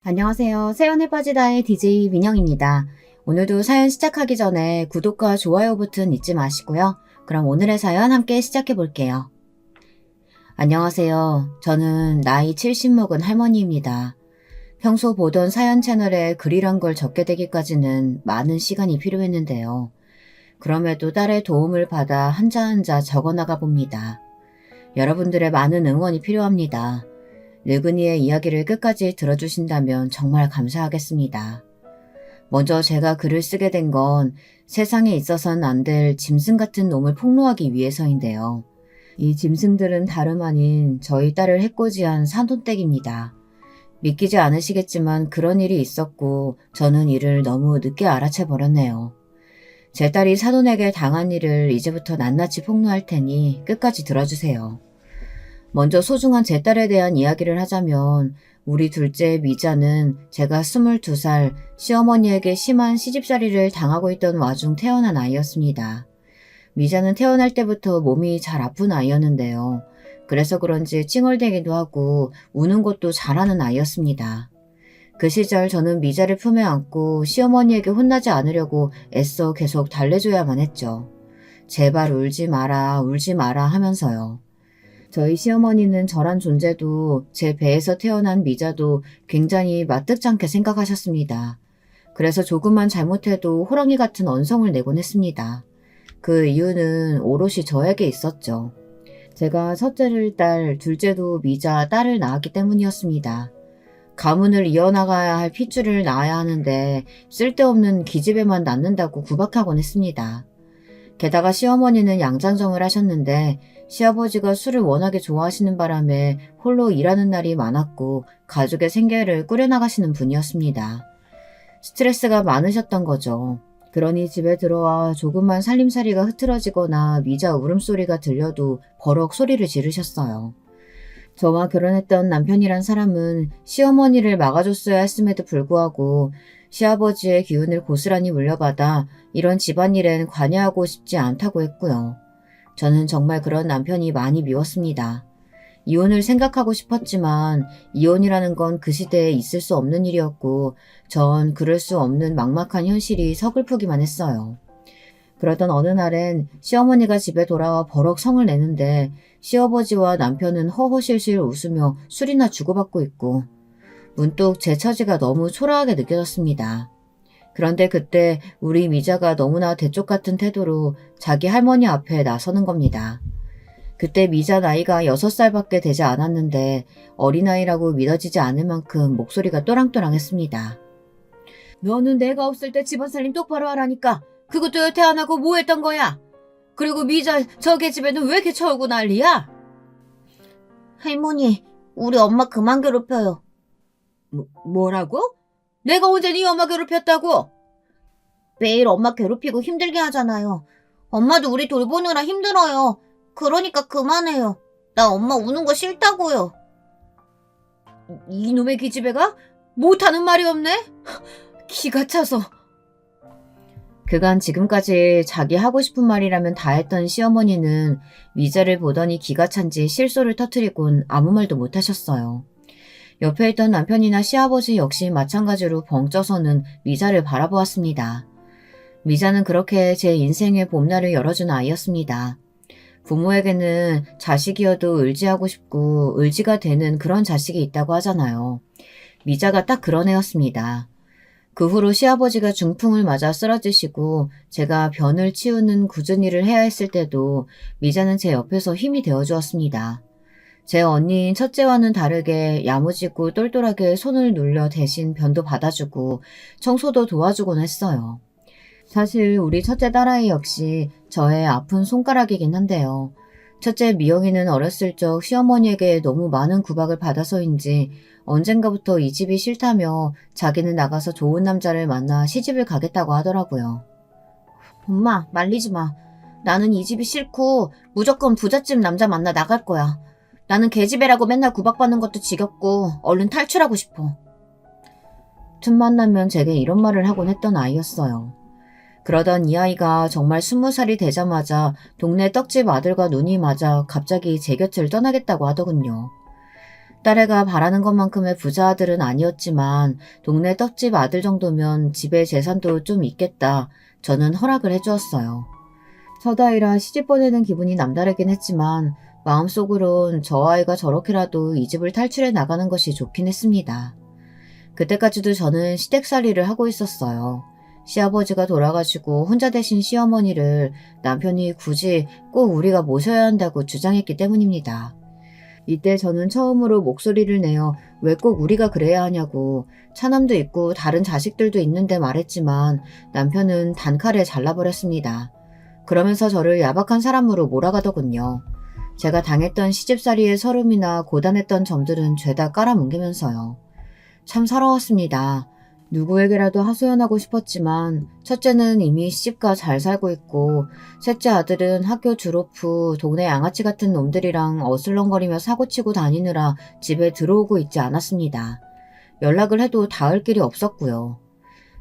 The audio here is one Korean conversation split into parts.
안녕하세요. 새연에 빠지다의 DJ 민영입니다. 오늘도 사연 시작하기 전에 구독과 좋아요 버튼 잊지 마시고요. 그럼 오늘의 사연 함께 시작해 볼게요. 안녕하세요. 저는 나이 70 먹은 할머니입니다. 평소 보던 사연 채널에 글이란 걸 적게 되기까지는 많은 시간이 필요했는데요. 그럼에도 딸의 도움을 받아 한자 한자 적어나가 봅니다. 여러분들의 많은 응원이 필요합니다. 늙은이의 이야기를 끝까지 들어주신다면 정말 감사하겠습니다. 먼저 제가 글을 쓰게 된 건 세상에 있어서는 안 될 짐승 같은 놈을 폭로하기 위해서인데요. 이 짐승들은 다름 아닌 저희 딸을 해코지한 산돈댁입니다. 믿기지 않으시겠지만 그런 일이 있었고 저는 이를 너무 늦게 알아채 버렸네요. 제 딸이 사돈에게 당한 일을 이제부터 낱낱이 폭로할 테니 끝까지 들어주세요. 먼저 소중한 제 딸에 대한 이야기를 하자면 우리 둘째 미자는 제가 22살 시어머니에게 심한 시집살이를 당하고 있던 와중 태어난 아이였습니다. 미자는 태어날 때부터 몸이 잘 아픈 아이였는데요. 그래서 그런지 찡얼대기도 하고 우는 것도 잘하는 아이였습니다. 그 시절 저는 미자를 품에 안고 시어머니에게 혼나지 않으려고 애써 계속 달래줘야만 했죠. 제발 울지 마라 하면서요. 저희 시어머니는 저란 존재도 제 배에서 태어난 미자도 굉장히 마뜩찮게 생각하셨습니다. 그래서 조금만 잘못해도 호랑이 같은 언성을 내곤 했습니다. 그 이유는 오롯이 저에게 있었죠. 제가 첫째를 딸, 둘째도 미자, 딸을 낳았기 때문이었습니다. 가문을 이어나가야 할 핏줄을 낳아야 하는데 쓸데없는 기집애만 낳는다고 구박하곤 했습니다. 게다가 시어머니는 양장정을 하셨는데 시아버지가 술을 워낙에 좋아하시는 바람에 홀로 일하는 날이 많았고 가족의 생계를 꾸려나가시는 분이었습니다. 스트레스가 많으셨던 거죠. 그러니 집에 들어와 조금만 살림살이가 흐트러지거나 미자 울음소리가 들려도 버럭 소리를 지르셨어요. 저와 결혼했던 남편이란 사람은 시어머니를 막아줬어야 했음에도 불구하고 시아버지의 기운을 고스란히 물려받아 이런 집안일엔 관여하고 싶지 않다고 했고요. 저는 정말 그런 남편이 많이 미웠습니다. 이혼을 생각하고 싶었지만 이혼이라는 건 그 시대에 있을 수 없는 일이었고 전 그럴 수 없는 막막한 현실이 서글프기만 했어요. 그러던 어느 날엔 시어머니가 집에 돌아와 버럭 성을 내는데 시아버지와 남편은 허허실실 웃으며 술이나 주고받고 있고 문득 제 처지가 너무 초라하게 느껴졌습니다. 그런데 그때 우리 미자가 너무나 대쪽 같은 태도로 자기 할머니 앞에 나서는 겁니다. 그때 미자 나이가 6살밖에 되지 않았는데 어린아이라고 믿어지지 않을 만큼 목소리가 또랑또랑했습니다. 너는 내가 없을 때 집안 살림 똑바로 하라니까 그것도 여태 안 하고 뭐 했던 거야? 그리고 미자 저 계집애는 왜 이렇게 쳐오고 난리야? 할머니, 우리 엄마 그만 괴롭혀요. 뭐라고? 내가 언제 네 엄마 괴롭혔다고? 매일 엄마 괴롭히고 힘들게 하잖아요. 엄마도 우리 돌보느라 힘들어요. 그러니까 그만해요. 나 엄마 우는 거 싫다고요. 이놈의 기집애가 못하는 말이 없네? 기가 차서. 그간 지금까지 자기 하고 싶은 말이라면 다 했던 시어머니는 미자를 보더니 기가 찬지 실소를 터뜨리곤 아무 말도 못하셨어요. 옆에 있던 남편이나 시아버지 역시 마찬가지로 벙쪄서는 미자를 바라보았습니다. 미자는 그렇게 제 인생의 봄날을 열어준 아이였습니다. 부모에게는 자식이어도 의지하고 싶고 의지가 되는 그런 자식이 있다고 하잖아요. 미자가 딱 그런 애였습니다. 그 후로 시아버지가 중풍을 맞아 쓰러지시고 제가 변을 치우는 굳은 일을 해야 했을 때도 미자는 제 옆에서 힘이 되어주었습니다. 제 언니인 첫째와는 다르게 야무지고 똘똘하게 손을 눌려 대신 변도 받아주고 청소도 도와주곤 했어요. 사실 우리 첫째 딸아이 역시 저의 아픈 손가락이긴 한데요. 첫째 미영이는 어렸을 적 시어머니에게 너무 많은 구박을 받아서인지 언젠가부터 이 집이 싫다며 자기는 나가서 좋은 남자를 만나 시집을 가겠다고 하더라고요. 엄마, 말리지 마. 나는 이 집이 싫고 무조건 부잣집 남자 만나 나갈 거야. 나는 계집애라고 맨날 구박받는 것도 지겹고 얼른 탈출하고 싶어. 틈만 나면 제게 이런 말을 하곤 했던 아이였어요. 그러던 이 아이가 정말 20살이 되자마자 동네 떡집 아들과 눈이 맞아 갑자기 제 곁을 떠나겠다고 하더군요. 딸애가 바라는 것만큼의 부자 아들은 아니었지만 동네 떡집 아들 정도면 집에 재산도 좀 있겠다. 저는 허락을 해주었어요. 첫 아이라 시집 보내는 기분이 남다르긴 했지만 마음속으론 저 아이가 저렇게라도 이 집을 탈출해 나가는 것이 좋긴 했습니다. 그때까지도 저는 시댁살이를 하고 있었어요. 시아버지가 돌아가시고 혼자 되신 시어머니를 남편이 굳이 꼭 우리가 모셔야 한다고 주장했기 때문입니다. 이때 저는 처음으로 목소리를 내어 왜 꼭 우리가 그래야 하냐고 차남도 있고 다른 자식들도 있는데 말했지만 남편은 단칼에 잘라버렸습니다. 그러면서 저를 야박한 사람으로 몰아가더군요. 제가 당했던 시집살이의 서름이나 고단했던 점들은 죄다 깔아뭉개면서요. 참 서러웠습니다. 누구에게라도 하소연하고 싶었지만 첫째는 이미 시집가 잘 살고 있고 셋째 아들은 학교 졸업 후 동네 양아치 같은 놈들이랑 어슬렁거리며 사고치고 다니느라 집에 들어오고 있지 않았습니다. 연락을 해도 닿을 길이 없었고요.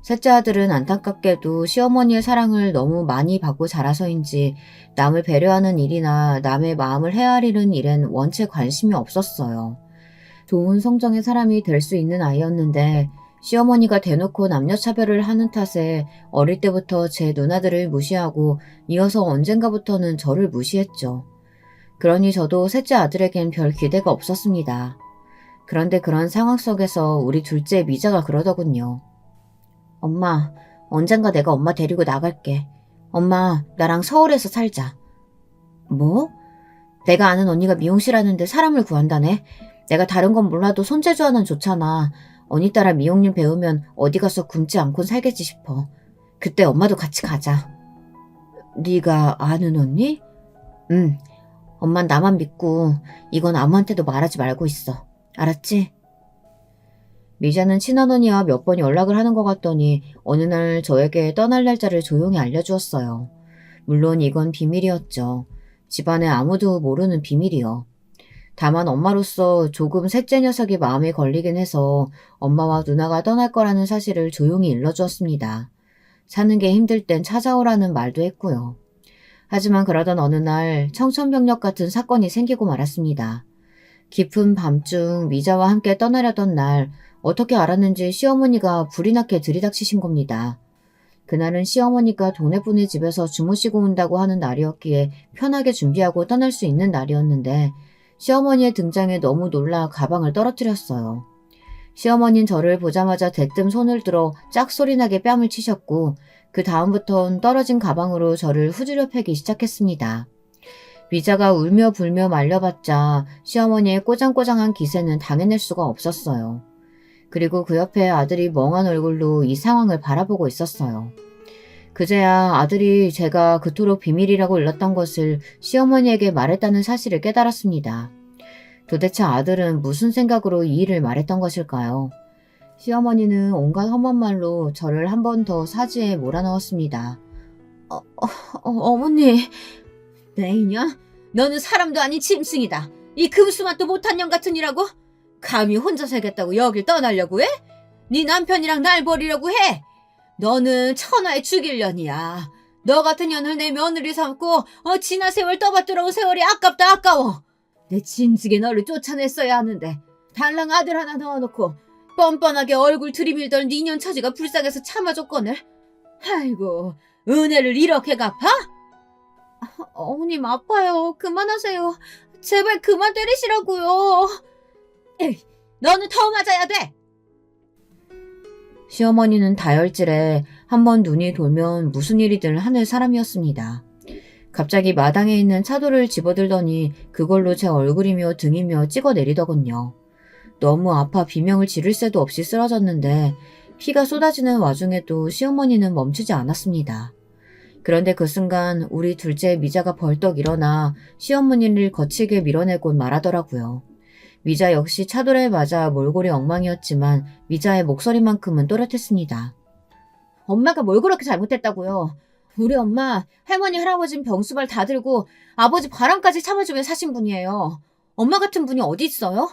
셋째 아들은 안타깝게도 시어머니의 사랑을 너무 많이 받고 자라서인지 남을 배려하는 일이나 남의 마음을 헤아리는 일엔 원체 관심이 없었어요. 좋은 성정의 사람이 될 수 있는 아이였는데 시어머니가 대놓고 남녀차별을 하는 탓에 어릴 때부터 제 누나들을 무시하고 이어서 언젠가부터는 저를 무시했죠. 그러니 저도 셋째 아들에겐 별 기대가 없었습니다. 그런데 그런 상황 속에서 우리 둘째 미자가 그러더군요. 엄마, 언젠가 내가 엄마 데리고 나갈게. 엄마, 나랑 서울에서 살자. 뭐? 내가 아는 언니가 미용실 하는데 사람을 구한다네. 내가 다른 건 몰라도 손재주 하나는 좋잖아. 언니 따라 미용일 배우면 어디 가서 굶지 않고 살겠지 싶어. 그때 엄마도 같이 가자. 네가 아는 언니? 응. 엄만 나만 믿고 이건 아무한테도 말하지 말고 있어. 알았지? 미자는 친언니와 몇 번 연락을 하는 것 같더니 어느 날 저에게 떠날 날짜를 조용히 알려주었어요. 물론 이건 비밀이었죠. 집안에 아무도 모르는 비밀이요. 다만 엄마로서 조금 셋째 녀석이 마음에 걸리긴 해서 엄마와 누나가 떠날 거라는 사실을 조용히 일러주었습니다. 사는 게 힘들 땐 찾아오라는 말도 했고요. 하지만 그러던 어느 날 청천벽력 같은 사건이 생기고 말았습니다. 깊은 밤중 미자와 함께 떠나려던 날 어떻게 알았는지 시어머니가 불이 나게 들이닥치신 겁니다. 그날은 시어머니가 동네분의 집에서 주무시고 온다고 하는 날이었기에 편하게 준비하고 떠날 수 있는 날이었는데 시어머니의 등장에 너무 놀라 가방을 떨어뜨렸어요. 시어머니는 저를 보자마자 대뜸 손을 들어 짝소리나게 뺨을 치셨고 그 다음부턴 떨어진 가방으로 저를 후지려 패기 시작했습니다. 미자가 울며 불며 말려봤자 시어머니의 꼬장꼬장한 기세는 당해낼 수가 없었어요. 그리고 그 옆에 아들이 멍한 얼굴로 이 상황을 바라보고 있었어요. 그제야 아들이 제가 그토록 비밀이라고 일렀던 것을 시어머니에게 말했다는 사실을 깨달았습니다. 도대체 아들은 무슨 생각으로 이 일을 말했던 것일까요? 시어머니는 온갖 험한 말로 저를 한 번 더 사지에 몰아넣었습니다. 어머니, 내 인연? 너는 사람도 아닌 짐승이다. 이 금수만도 못한 년 같은 이라고? 감히 혼자 살겠다고 여길 떠나려고 해? 네 남편이랑 날 버리려고 해? 너는 천하에 죽일 년이야. 너 같은 년을 내 며느리 삼고 지난 세월 떠받들어온 세월이 아깝다 아까워. 내 진즉에 너를 쫓아냈어야 하는데 달랑 아들 하나 넣어놓고 뻔뻔하게 얼굴 들이밀던 네 년 처지가 불쌍해서 참아줬거늘. 아이고 은혜를 이렇게 갚아? 어머님 아파요. 그만하세요. 제발 그만 때리시라고요. 에이, 너는 더 맞아야 돼. 시어머니는 다혈질에 한번 눈이 돌면 무슨 일이든 하는 사람이었습니다. 갑자기 마당에 있는 차도를 집어들더니 그걸로 제 얼굴이며 등이며 찍어내리더군요. 너무 아파 비명을 지를 새도 없이 쓰러졌는데 피가 쏟아지는 와중에도 시어머니는 멈추지 않았습니다. 그런데 그 순간 우리 둘째 미자가 벌떡 일어나 시어머니를 거칠게 밀어내곤 말하더라고요. 미자 역시 차돌에 맞아 몰골이 엉망이었지만 미자의 목소리만큼은 또렷했습니다. 엄마가 뭘 그렇게 잘못했다고요. 우리 엄마, 할머니, 할아버지는 병수발 다 들고 아버지 바람까지 참아주며 사신 분이에요. 엄마 같은 분이 어디 있어요?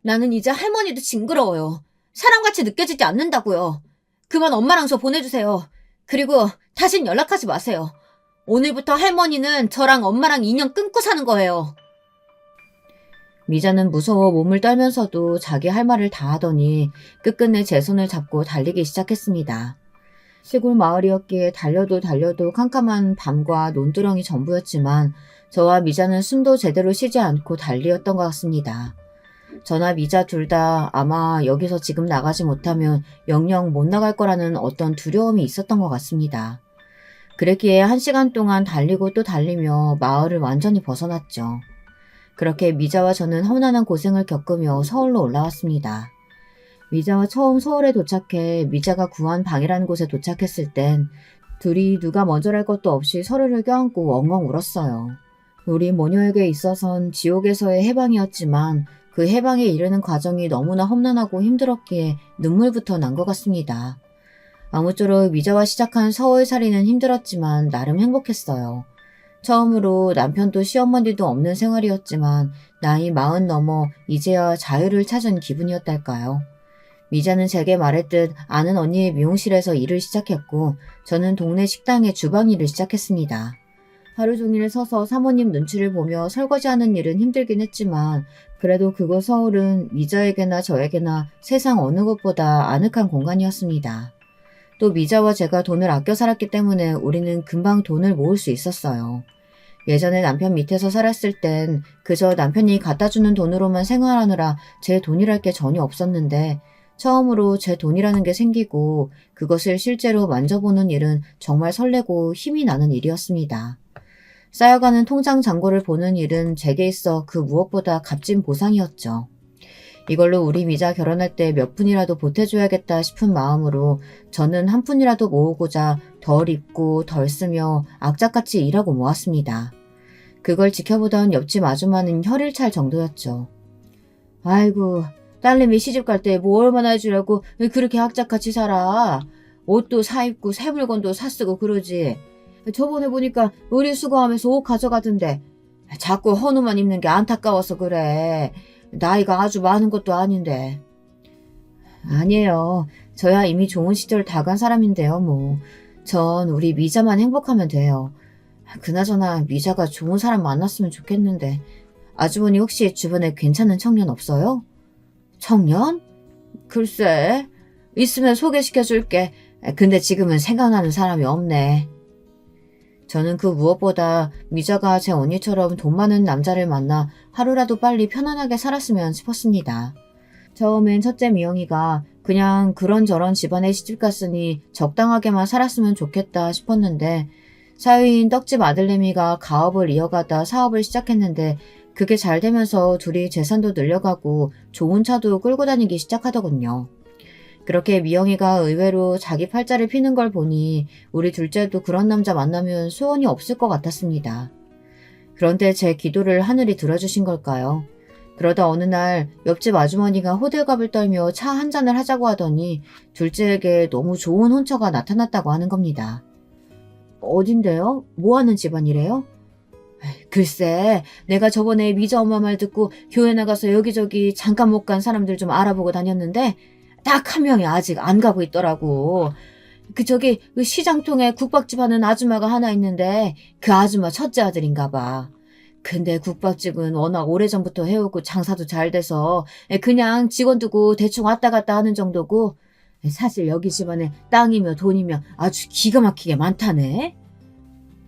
나는 이제 할머니도 징그러워요. 사람같이 느껴지지 않는다고요. 그만 엄마랑 저 보내주세요. 그리고 다신 연락하지 마세요. 오늘부터 할머니는 저랑 엄마랑 인연 끊고 사는 거예요. 미자는 무서워 몸을 떨면서도 자기 할 말을 다 하더니 끝끝내 제 손을 잡고 달리기 시작했습니다. 시골 마을이었기에 달려도 캄캄한 밤과 논두렁이 전부였지만 저와 미자는 숨도 제대로 쉬지 않고 달리었던 것 같습니다. 저나 미자 둘 다 아마 여기서 지금 나가지 못하면 영영 못 나갈 거라는 어떤 두려움이 있었던 것 같습니다. 그랬기에 1시간 동안 달리고 또 달리며 마을을 완전히 벗어났죠. 그렇게 미자와 저는 험난한 고생을 겪으며 서울로 올라왔습니다. 미자와 처음 서울에 도착해 미자가 구한 방이라는 곳에 도착했을 땐 둘이 누가 먼저랄 것도 없이 서로를 껴안고 엉엉 울었어요. 우리 모녀에게 있어선 지옥에서의 해방이었지만 그 해방에 이르는 과정이 너무나 험난하고 힘들었기에 눈물부터 난 것 같습니다. 아무쪼록 미자와 시작한 서울살이는 힘들었지만 나름 행복했어요. 처음으로 남편도 시어머니도 없는 생활이었지만 나이 40 넘어 이제야 자유를 찾은 기분이었달까요. 미자는 제게 말했듯 아는 언니의 미용실에서 일을 시작했고 저는 동네 식당의 주방 일을 시작했습니다. 하루 종일 서서 사모님 눈치를 보며 설거지하는 일은 힘들긴 했지만 그래도 그곳 서울은 미자에게나 저에게나 세상 어느 곳보다 아늑한 공간이었습니다. 또 미자와 제가 돈을 아껴 살았기 때문에 우리는 금방 돈을 모을 수 있었어요. 예전에 남편 밑에서 살았을 땐 그저 남편이 갖다 주는 돈으로만 생활하느라 제 돈이랄 게 전혀 없었는데 처음으로 제 돈이라는 게 생기고 그것을 실제로 만져보는 일은 정말 설레고 힘이 나는 일이었습니다. 쌓여가는 통장 잔고를 보는 일은 제게 있어 그 무엇보다 값진 보상이었죠. 이걸로 우리 미자 결혼할 때 몇 푼이라도 보태줘야겠다 싶은 마음으로 저는 한 푼이라도 모으고자 덜 입고 덜 쓰며 악착같이 일하고 모았습니다. 그걸 지켜보던 옆집 아줌마는 혀를 찰 정도였죠. 아이고, 딸내미 시집갈 때 뭐 얼마나 해주려고 그렇게 악착같이 살아. 옷도 사입고 새 물건도 사쓰고 그러지. 저번에 보니까 의류 수거하면서 옷 가져가던데 자꾸 헌옷만 입는 게 안타까워서 그래. 나이가 아주 많은 것도 아닌데. 아니에요. 저야 이미 좋은 시절 다 간 사람인데요, 뭐. 전 우리 미자만 행복하면 돼요. 그나저나 미자가 좋은 사람 만났으면 좋겠는데. 아주머니 혹시 주변에 괜찮은 청년 없어요? 청년? 글쎄, 있으면 소개시켜줄게. 근데 지금은 생각나는 사람이 없네. 저는 그 무엇보다 미자가 제 언니처럼 돈 많은 남자를 만나 하루라도 빨리 편안하게 살았으면 싶었습니다. 처음엔 첫째 미영이가 그냥 그런저런 집안에 시집갔으니 적당하게만 살았으면 좋겠다 싶었는데 사위인 떡집 아들내미가 가업을 이어가다 사업을 시작했는데 그게 잘 되면서 둘이 재산도 늘려가고 좋은 차도 끌고 다니기 시작하더군요. 그렇게 미영이가 의외로 자기 팔자를 피는 걸 보니 우리 둘째도 그런 남자 만나면 소원이 없을 것 같았습니다. 그런데 제 기도를 하늘이 들어주신 걸까요? 그러다 어느 날 옆집 아주머니가 호들갑을 떨며 차 한 잔을 하자고 하더니 둘째에게 너무 좋은 혼처가 나타났다고 하는 겁니다. 어딘데요? 뭐 하는 집안이래요? 글쎄, 내가 저번에 미자 엄마 말 듣고 교회 나가서 여기저기 잠깐 못 간 사람들 좀 알아보고 다녔는데 딱 한 명이 아직 안 가고 있더라고. 그 시장통에 국밥집 하는 아줌마가 하나 있는데 그 아줌마 첫째 아들인가 봐. 근데 국밥집은 워낙 오래전부터 해오고 장사도 잘 돼서 그냥 직원 두고 대충 왔다 갔다 하는 정도고 사실 여기 집안에 땅이며 돈이며 아주 기가 막히게 많다네.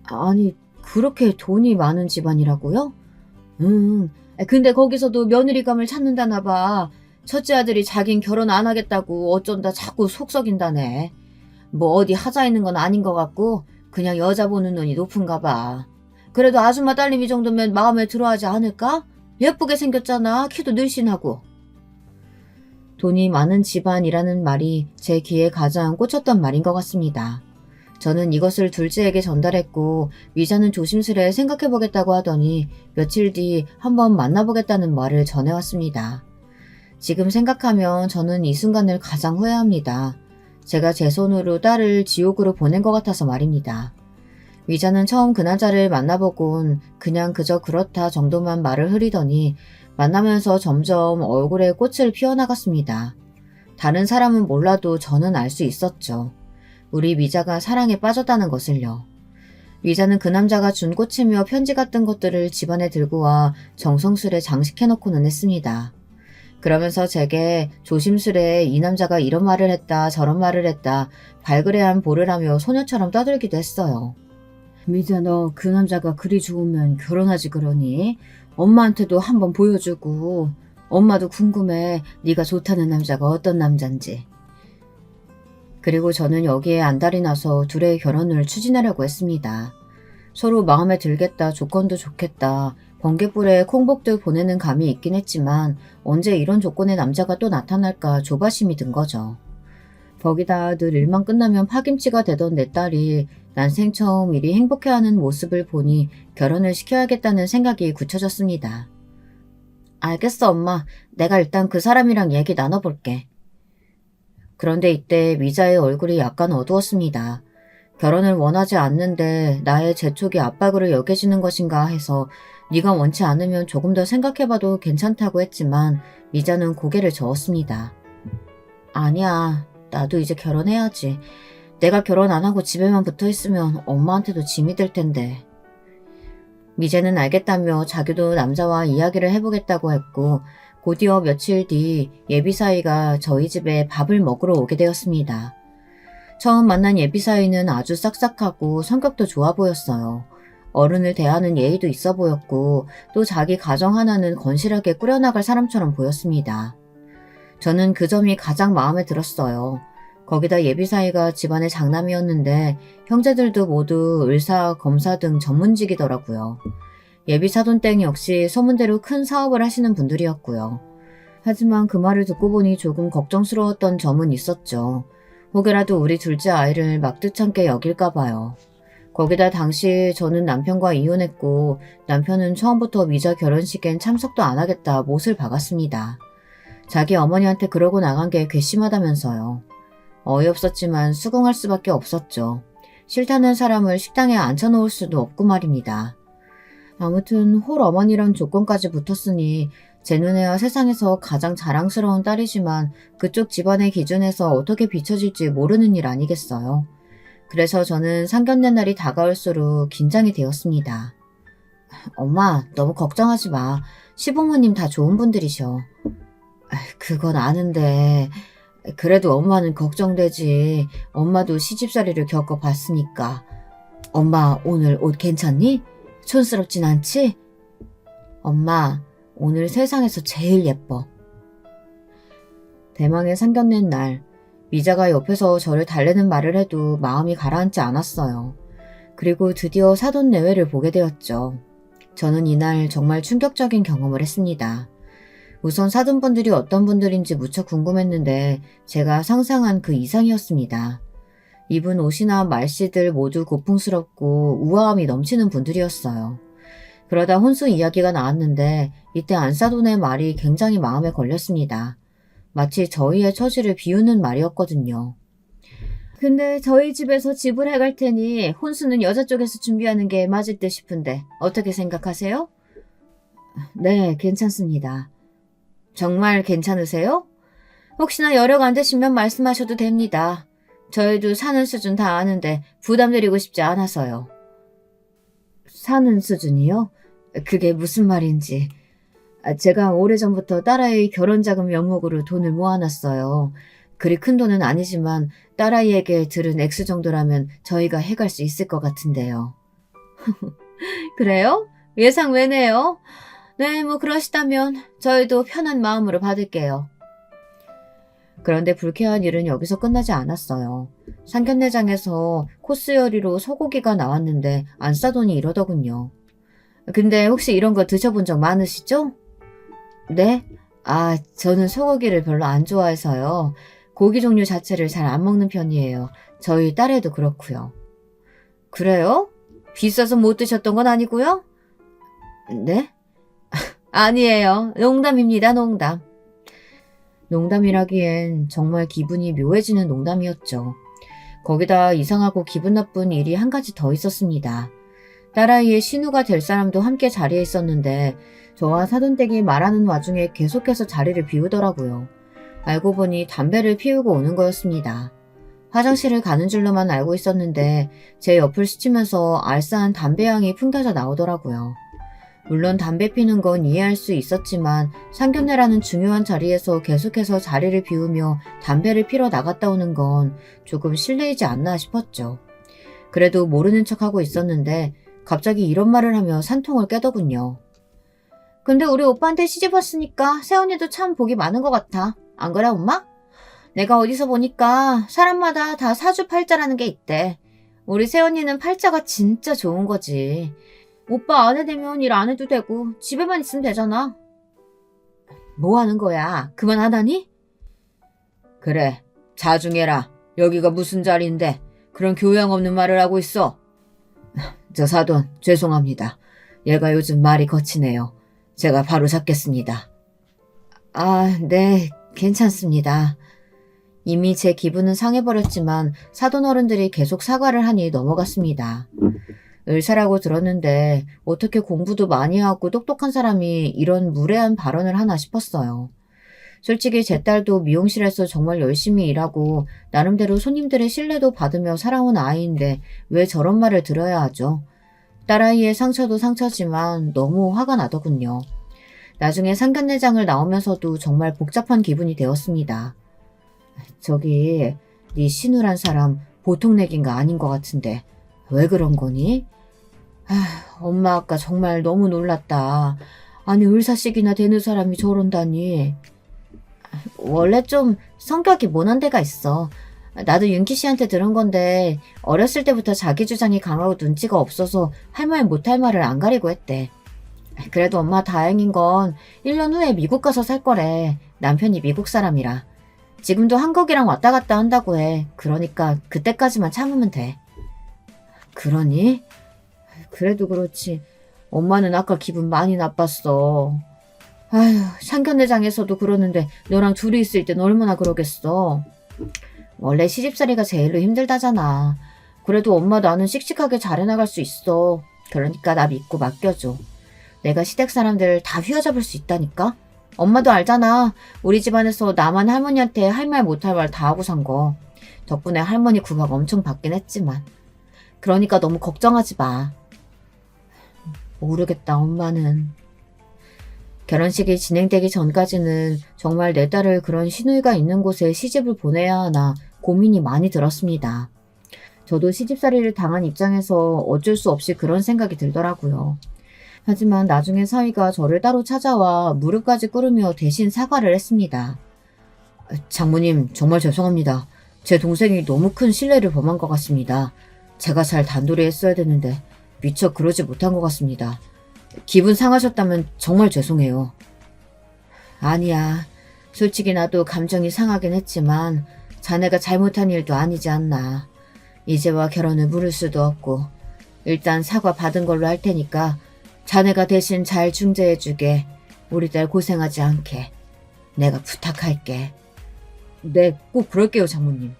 아니, 그렇게 돈이 많은 집안이라고요? 근데 거기서도 며느리감을 찾는다나 봐. 첫째 아들이 자긴 결혼 안 하겠다고 어쩐다 자꾸 속썩인다네. 뭐 어디 하자 있는 건 아닌 것 같고 그냥 여자 보는 눈이 높은가 봐. 그래도 아줌마 딸내미 정도면 마음에 들어하지 않을까? 예쁘게 생겼잖아. 키도 늘씬하고. 돈이 많은 집안이라는 말이 제 귀에 가장 꽂혔던 말인 것 같습니다. 저는 이것을 둘째에게 전달했고 미자는 조심스레 생각해보겠다고 하더니 며칠 뒤 한번 만나보겠다는 말을 전해왔습니다. 지금 생각하면 저는 이 순간을 가장 후회합니다. 제가 제 손으로 딸을 지옥으로 보낸 것 같아서 말입니다. 미자는 처음 그 남자를 만나보곤 그냥 그저 그렇다 정도만 말을 흐리더니 만나면서 점점 얼굴에 꽃을 피워나갔습니다. 다른 사람은 몰라도 저는 알 수 있었죠. 우리 미자가 사랑에 빠졌다는 것을요. 미자는 그 남자가 준 꽃이며 편지 같은 것들을 집안에 들고 와 정성스레 장식해놓고는 했습니다. 그러면서 제게 조심스레 이 남자가 이런 말을 했다 저런 말을 했다 발그레한 보를 하며 소녀처럼 떠들기도 했어요. 미자, 너 그 남자가 그리 좋으면 결혼하지 그러니? 엄마한테도 한번 보여주고 엄마도 궁금해 네가 좋다는 남자가 어떤 남잔지. 그리고 저는 여기에 안달이 나서 둘의 결혼을 추진하려고 했습니다. 서로 마음에 들겠다, 조건도 좋겠다, 번개불에 콩복들 보내는 감이 있긴 했지만 언제 이런 조건의 남자가 또 나타날까 조바심이 든 거죠. 거기다 늘 일만 끝나면 파김치가 되던 내 딸이 난생 처음 이리 행복해하는 모습을 보니 결혼을 시켜야겠다는 생각이 굳혀졌습니다. 알겠어, 엄마. 내가 일단 그 사람이랑 얘기 나눠볼게. 그런데 이때 미자의 얼굴이 약간 어두웠습니다. 결혼을 원하지 않는데 나의 재촉이 압박으로 여겨지는 것인가 해서 네가 원치 않으면 조금 더 생각해봐도 괜찮다고 했지만 미자는 고개를 저었습니다. 아니야, 나도 이제 결혼해야지. 내가 결혼 안 하고 집에만 붙어있으면 엄마한테도 짐이 될 텐데. 미자는 알겠다며 자기도 남자와 이야기를 해보겠다고 했고 곧이어 며칠 뒤 예비사위가 저희 집에 밥을 먹으러 오게 되었습니다. 처음 만난 예비사위는 아주 싹싹하고 성격도 좋아 보였어요. 어른을 대하는 예의도 있어 보였고 또 자기 가정 하나는 건실하게 꾸려나갈 사람처럼 보였습니다. 저는 그 점이 가장 마음에 들었어요. 거기다 예비사위가 집안의 장남이었는데 형제들도 모두 의사, 검사 등 전문직이더라고요. 예비사돈땡 역시 소문대로 큰 사업을 하시는 분들이었고요. 하지만 그 말을 듣고 보니 조금 걱정스러웠던 점은 있었죠. 혹여라도 우리 둘째 아이를 막듯찮게 여길까 봐요. 거기다 당시 저는 남편과 이혼했고 남편은 처음부터 미자 결혼식엔 참석도 안 하겠다 못을 박았습니다. 자기 어머니한테 그러고 나간 게 괘씸하다면서요. 어이없었지만 수긍할 수밖에 없었죠. 싫다는 사람을 식당에 앉혀놓을 수도 없고 말입니다. 아무튼 홀 어머니란 조건까지 붙었으니 제 눈에야 세상에서 가장 자랑스러운 딸이지만 그쪽 집안의 기준에서 어떻게 비춰질지 모르는 일 아니겠어요. 그래서 저는 상견례 날이 다가올수록 긴장이 되었습니다. 엄마, 너무 걱정하지 마. 시부모님 다 좋은 분들이셔. 그건 아는데 그래도 엄마는 걱정되지. 엄마도 시집살이를 겪어봤으니까. 엄마, 오늘 옷 괜찮니? 촌스럽진 않지? 엄마, 오늘 세상에서 제일 예뻐. 대망의 상견례 날, 미자가 옆에서 저를 달래는 말을 해도 마음이 가라앉지 않았어요. 그리고 드디어 사돈 내외를 보게 되었죠. 저는 이날 정말 충격적인 경험을 했습니다. 우선 사돈분들이 어떤 분들인지 무척 궁금했는데 제가 상상한 그 이상이었습니다. 입은 옷이나 말씨들 모두 고풍스럽고 우아함이 넘치는 분들이었어요. 그러다 혼수 이야기가 나왔는데 이때 안사돈의 말이 굉장히 마음에 걸렸습니다. 마치 저희의 처지를 비우는 말이었거든요. 근데 저희 집에서 집을 해갈 테니 혼수는 여자 쪽에서 준비하는 게 맞을 듯 싶은데 어떻게 생각하세요? 네, 괜찮습니다. 정말 괜찮으세요? 혹시나 여력 안 되시면 말씀하셔도 됩니다. 저희도 사는 수준 다 아는데 부담드리고 싶지 않아서요. 사는 수준이요? 그게 무슨 말인지. 제가 오래전부터 딸아이 결혼자금 명목으로 돈을 모아놨어요. 그리 큰 돈은 아니지만 딸아이에게 들은 액수 정도라면 저희가 해갈 수 있을 것 같은데요. 그래요? 예상 외네요. 네, 뭐 그러시다면 저희도 편한 마음으로 받을게요. 그런데 불쾌한 일은 여기서 끝나지 않았어요. 상견례장에서 코스 요리로 소고기가 나왔는데 안싸돈이 이러더군요. 근데 혹시 이런 거 드셔본 적 많으시죠? 네? 저는 소고기를 별로 안 좋아해서요. 고기 종류 자체를 잘 안 먹는 편이에요. 저희 딸애도 그렇고요. 그래요? 비싸서 못 드셨던 건 아니고요? 네? 아니에요. 농담입니다, 농담. 농담이라기엔 정말 기분이 묘해지는 농담이었죠. 거기다 이상하고 기분 나쁜 일이 한 가지 더 있었습니다. 딸아이의 신우가 될 사람도 함께 자리에 있었는데 저와 사돈댁이 말하는 와중에 계속해서 자리를 비우더라고요. 알고 보니 담배를 피우고 오는 거였습니다. 화장실을 가는 줄로만 알고 있었는데 제 옆을 스치면서 알싸한 담배 향이 풍겨져 나오더라고요. 물론 담배 피는 건 이해할 수 있었지만 상견례라는 중요한 자리에서 계속해서 자리를 비우며 담배를 피러 나갔다 오는 건 조금 실례이지 않나 싶었죠. 그래도 모르는 척하고 있었는데 갑자기 이런 말을 하며 산통을 깨더군요. 근데 우리 오빠한테 시집 왔으니까 세연이도 참 복이 많은 것 같아. 안 그래, 엄마? 내가 어디서 보니까 사람마다 다 사주팔자라는 게 있대. 우리 세연이는 팔자가 진짜 좋은 거지. 오빠 아내 되면 일 안 해도 되고 집에만 있으면 되잖아. 뭐 하는 거야? 그만하다니? 그래, 자중해라. 여기가 무슨 자리인데 그런 교양 없는 말을 하고 있어. 저 사돈, 죄송합니다. 얘가 요즘 말이 거치네요. 제가 바로 잡겠습니다. 아, 네, 괜찮습니다. 이미 제 기분은 상해버렸지만 사돈 어른들이 계속 사과를 하니 넘어갔습니다. 의사라고 들었는데 어떻게 공부도 많이 하고 똑똑한 사람이 이런 무례한 발언을 하나 싶었어요. 솔직히 제 딸도 미용실에서 정말 열심히 일하고 나름대로 손님들의 신뢰도 받으며 살아온 아이인데 왜 저런 말을 들어야 하죠? 딸아이의 상처도 상처지만 너무 화가 나더군요. 나중에 상견례장을 나오면서도 정말 복잡한 기분이 되었습니다. 저기 네 신우란 사람 보통 내기인가 아닌 것 같은데 왜 그런 거니? 엄마 아까 정말 너무 놀랐다. 아니 을사식이나 되는 사람이 저런다니. 원래 좀 성격이 모난 데가 있어. 나도 윤기 씨한테 들은 건데 어렸을 때부터 자기 주장이 강하고 눈치가 없어서 할 말 못할 말을 안 가리고 했대. 그래도 엄마 다행인 건 1년 후에 미국 가서 살 거래. 남편이 미국 사람이라. 지금도 한국이랑 왔다 갔다 한다고 해. 그러니까 그때까지만 참으면 돼. 그러니? 그래도 그렇지. 엄마는 아까 기분 많이 나빴어. 아휴, 상견례장에서도 그러는데 너랑 둘이 있을 땐 얼마나 그러겠어. 원래 시집살이가 제일로 힘들다잖아. 그래도 엄마 나는 씩씩하게 잘해나갈 수 있어. 그러니까 나 믿고 맡겨줘. 내가 시댁 사람들 다 휘어잡을 수 있다니까? 엄마도 알잖아. 우리 집안에서 나만 할머니한테 할 말 못할 말 다 하고 산 거. 덕분에 할머니 구박 엄청 받긴 했지만. 그러니까 너무 걱정하지 마. 모르겠다, 엄마는. 결혼식이 진행되기 전까지는 정말 내 딸을 그런 시누이가 있는 곳에 시집을 보내야 하나 고민이 많이 들었습니다. 저도 시집살이를 당한 입장에서 어쩔 수 없이 그런 생각이 들더라고요. 하지만 나중에 사위가 저를 따로 찾아와 무릎까지 꿇으며 대신 사과를 했습니다. 장모님, 정말 죄송합니다. 제 동생이 너무 큰 실례를 범한 것 같습니다. 제가 잘 단도리 했어야 되는데 미처 그러지 못한 것 같습니다. 기분 상하셨다면 정말 죄송해요. 아니야. 솔직히 나도 감정이 상하긴 했지만 자네가 잘못한 일도 아니지 않나. 이제와 결혼을 물을 수도 없고 일단 사과 받은 걸로 할 테니까 자네가 대신 잘 중재해주게. 우리 딸 고생하지 않게. 내가 부탁할게. 네, 꼭 그럴게요, 장모님.